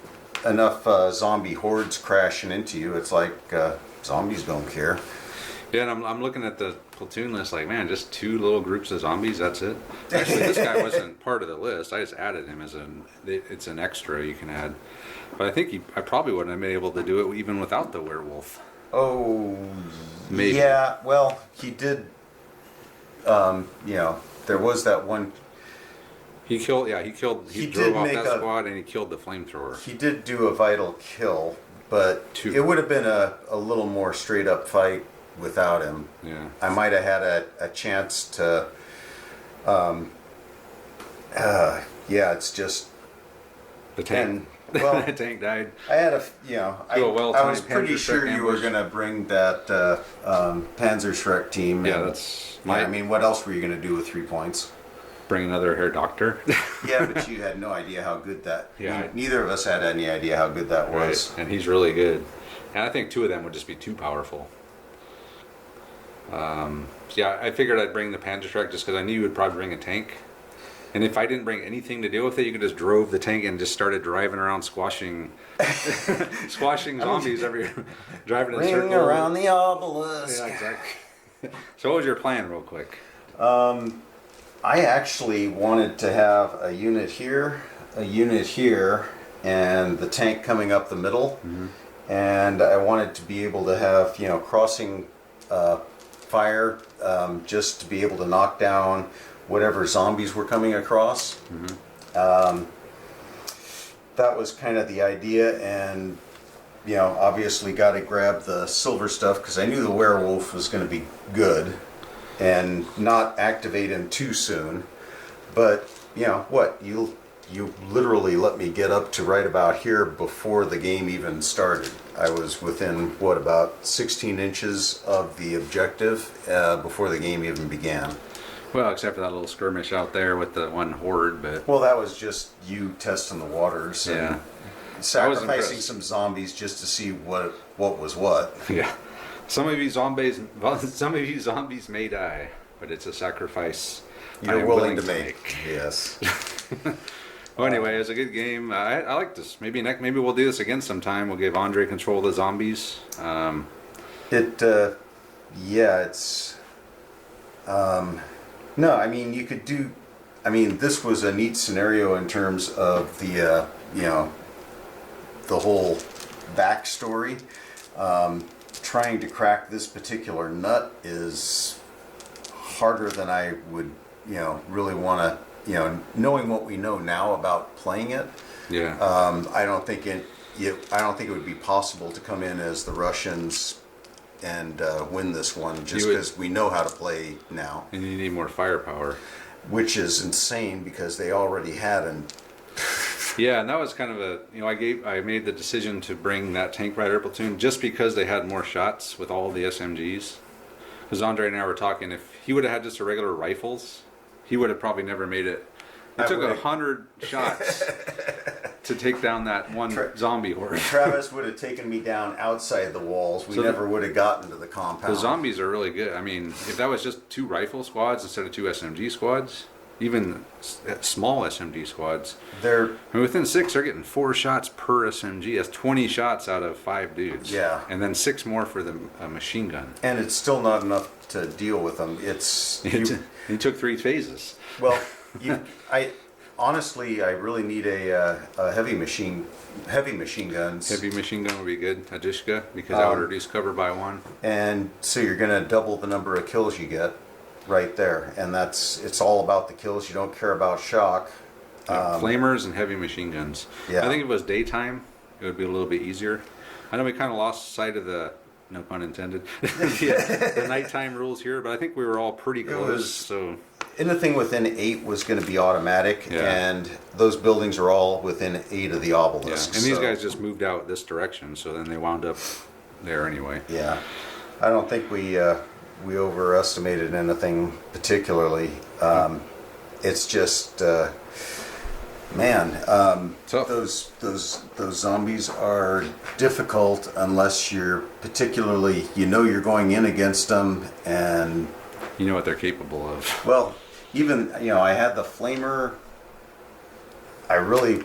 enough zombie hordes crashing into you. It's like zombies don't care. Yeah, and I'm looking at the platoon list like, man, just 2 little groups of zombies, that's it. Actually, this guy wasn't part of the list. I just added him as it's an extra you can add. But I think I probably wouldn't have been able to do it even without the werewolf. Oh, Maybe. yeah. Well, he did. There was that one. He He drove did off make that a- squad and he killed the flamethrower. He did do a vital kill, but Two. it would have been a little more straight up fight without him. Yeah. I might have had a chance to. Yeah, it's just. The tank. And, well, The tank died. I had I To a well-timed was pretty Panzerschreck sure you were ambush. going to bring that Panzerschreck team. Yeah, and- that's yeah, I mean, what else were you going to do with 3 points? bring another Herr Doctor. Yeah, but you had no idea how good that. Yeah. Neither of us had any idea how good that was. Right, and he's really good. And I think 2 of them would just be too powerful. So yeah, I figured I'd bring the Panzerschreck just because I knew you would probably bring a tank. And if I didn't bring anything to deal with it, you could just drove the tank and just started driving around squashing zombies every driving in Ring circles. around the obelisk. Yeah, exactly. So what was your plan, real quick? I actually wanted to have a unit here, and the tank coming up the middle. And I wanted to be able to have, crossing fire, just to be able to knock down whatever zombies were coming across. That was kind of the idea, and obviously got to grab the silver stuff because I knew the werewolf was going to be good and not activate him too soon. But what, you literally let me get up to right about here before the game even started. I was within about 16 inches of the objective before the game even began. Well, except for that little skirmish out there with the one horde, but Well, that was just you testing the waters and yeah, sacrificing impressed. some zombies just to see what was what. yeah. Some of you zombies may die, but it's a sacrifice I You're am willing to make. Yes. Well, anyway, it was a good game. I like this. Maybe we'll do this again sometime. We'll give Andre control of the zombies. It's no, I mean you could do. I mean, this was a neat scenario in terms of the the whole backstory. Trying to crack this particular nut is harder than I would really want to. Knowing what we know now about playing it, Yeah. I don't think it would be possible to come in as the Russians and win this one just You would- because we know how to play now, And you need more firepower. which is insane because they already had an. Yeah, and that was kind of I made the decision to bring that tank rider platoon just because they had more shots with all the SMGs. Because Andre and I were talking, if he would have had just a regular rifles, he would have probably never made it. It I took would've- 100 shots to take down that one zombie horde. Travis would have taken me down outside the walls. We So never would have gotten to the compound. The zombies are really good. I mean, if that was just 2 rifle squads instead of 2 SMG squads, even small SMG squads, They're I mean, within 6, they're getting 4 shots per SMG. That's 20 shots out of 5 dudes. Yeah. And then 6 more for the machine gun. and it's still not enough to deal with them. It's He took 3 phases. well, I honestly I really need a heavy machine guns. Heavy machine gun would be good, a Dishka, because that would reduce cover by 1. And so you're going to double the number of kills you get right there. And it's all about the kills. You don't care about shock. Flamers and heavy machine guns. Yeah. I think if it was daytime, it would be a little bit easier. I know we kind of lost sight of the, no pun intended, the nighttime rules here, but I think we were all pretty close. was- So Anything within 8 was going to be automatic. Yeah. And those buildings are all within 8 of the yeah, obelisk. and these so, guys just moved out this direction, so then they wound up there anyway. Yeah. I don't think we overestimated anything particularly. It's just... Man, Tough. those zombies are difficult unless you're particularly you're going in against them, and You know what they're capable of. well, even I had the flamer. I really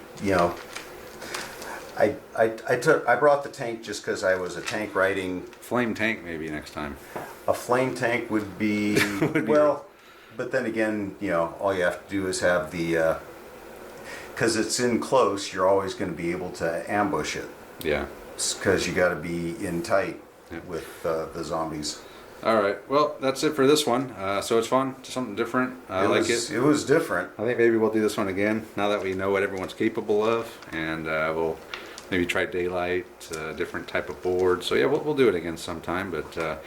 I brought the tank just because I was a tank riding. Flame tank maybe next time. A flame tank would be well, but then again, all you have to do is have the. Because it's in close, you're always going to be able to ambush it. Yeah. Because you got to be in tight Yeah. with the zombies. All right. Well, that's it for this one. So it's fun, something different. I like it. It was different. I think maybe we'll do this one again now that we know what everyone's capable of, and we'll maybe try daylight, different type of board. So yeah, we'll do it again sometime. But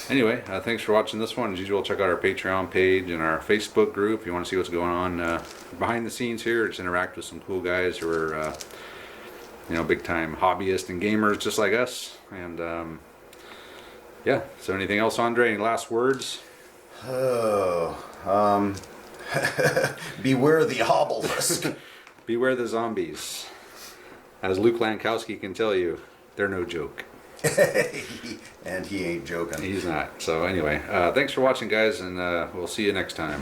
anyway, thanks for watching this one. As usual, check out our Patreon page and our Facebook group if you want to see what's going on behind the scenes here. Just interact with some cool guys who are big time hobbyists and gamers just like us. And yeah, so anything else, Andre? Any last words? Beware the obelisk. Beware the zombies. As Luke Lankowski can tell you, they're no joke. And he ain't joking. He's not. So anyway, thanks for watching, guys, and we'll see you next time.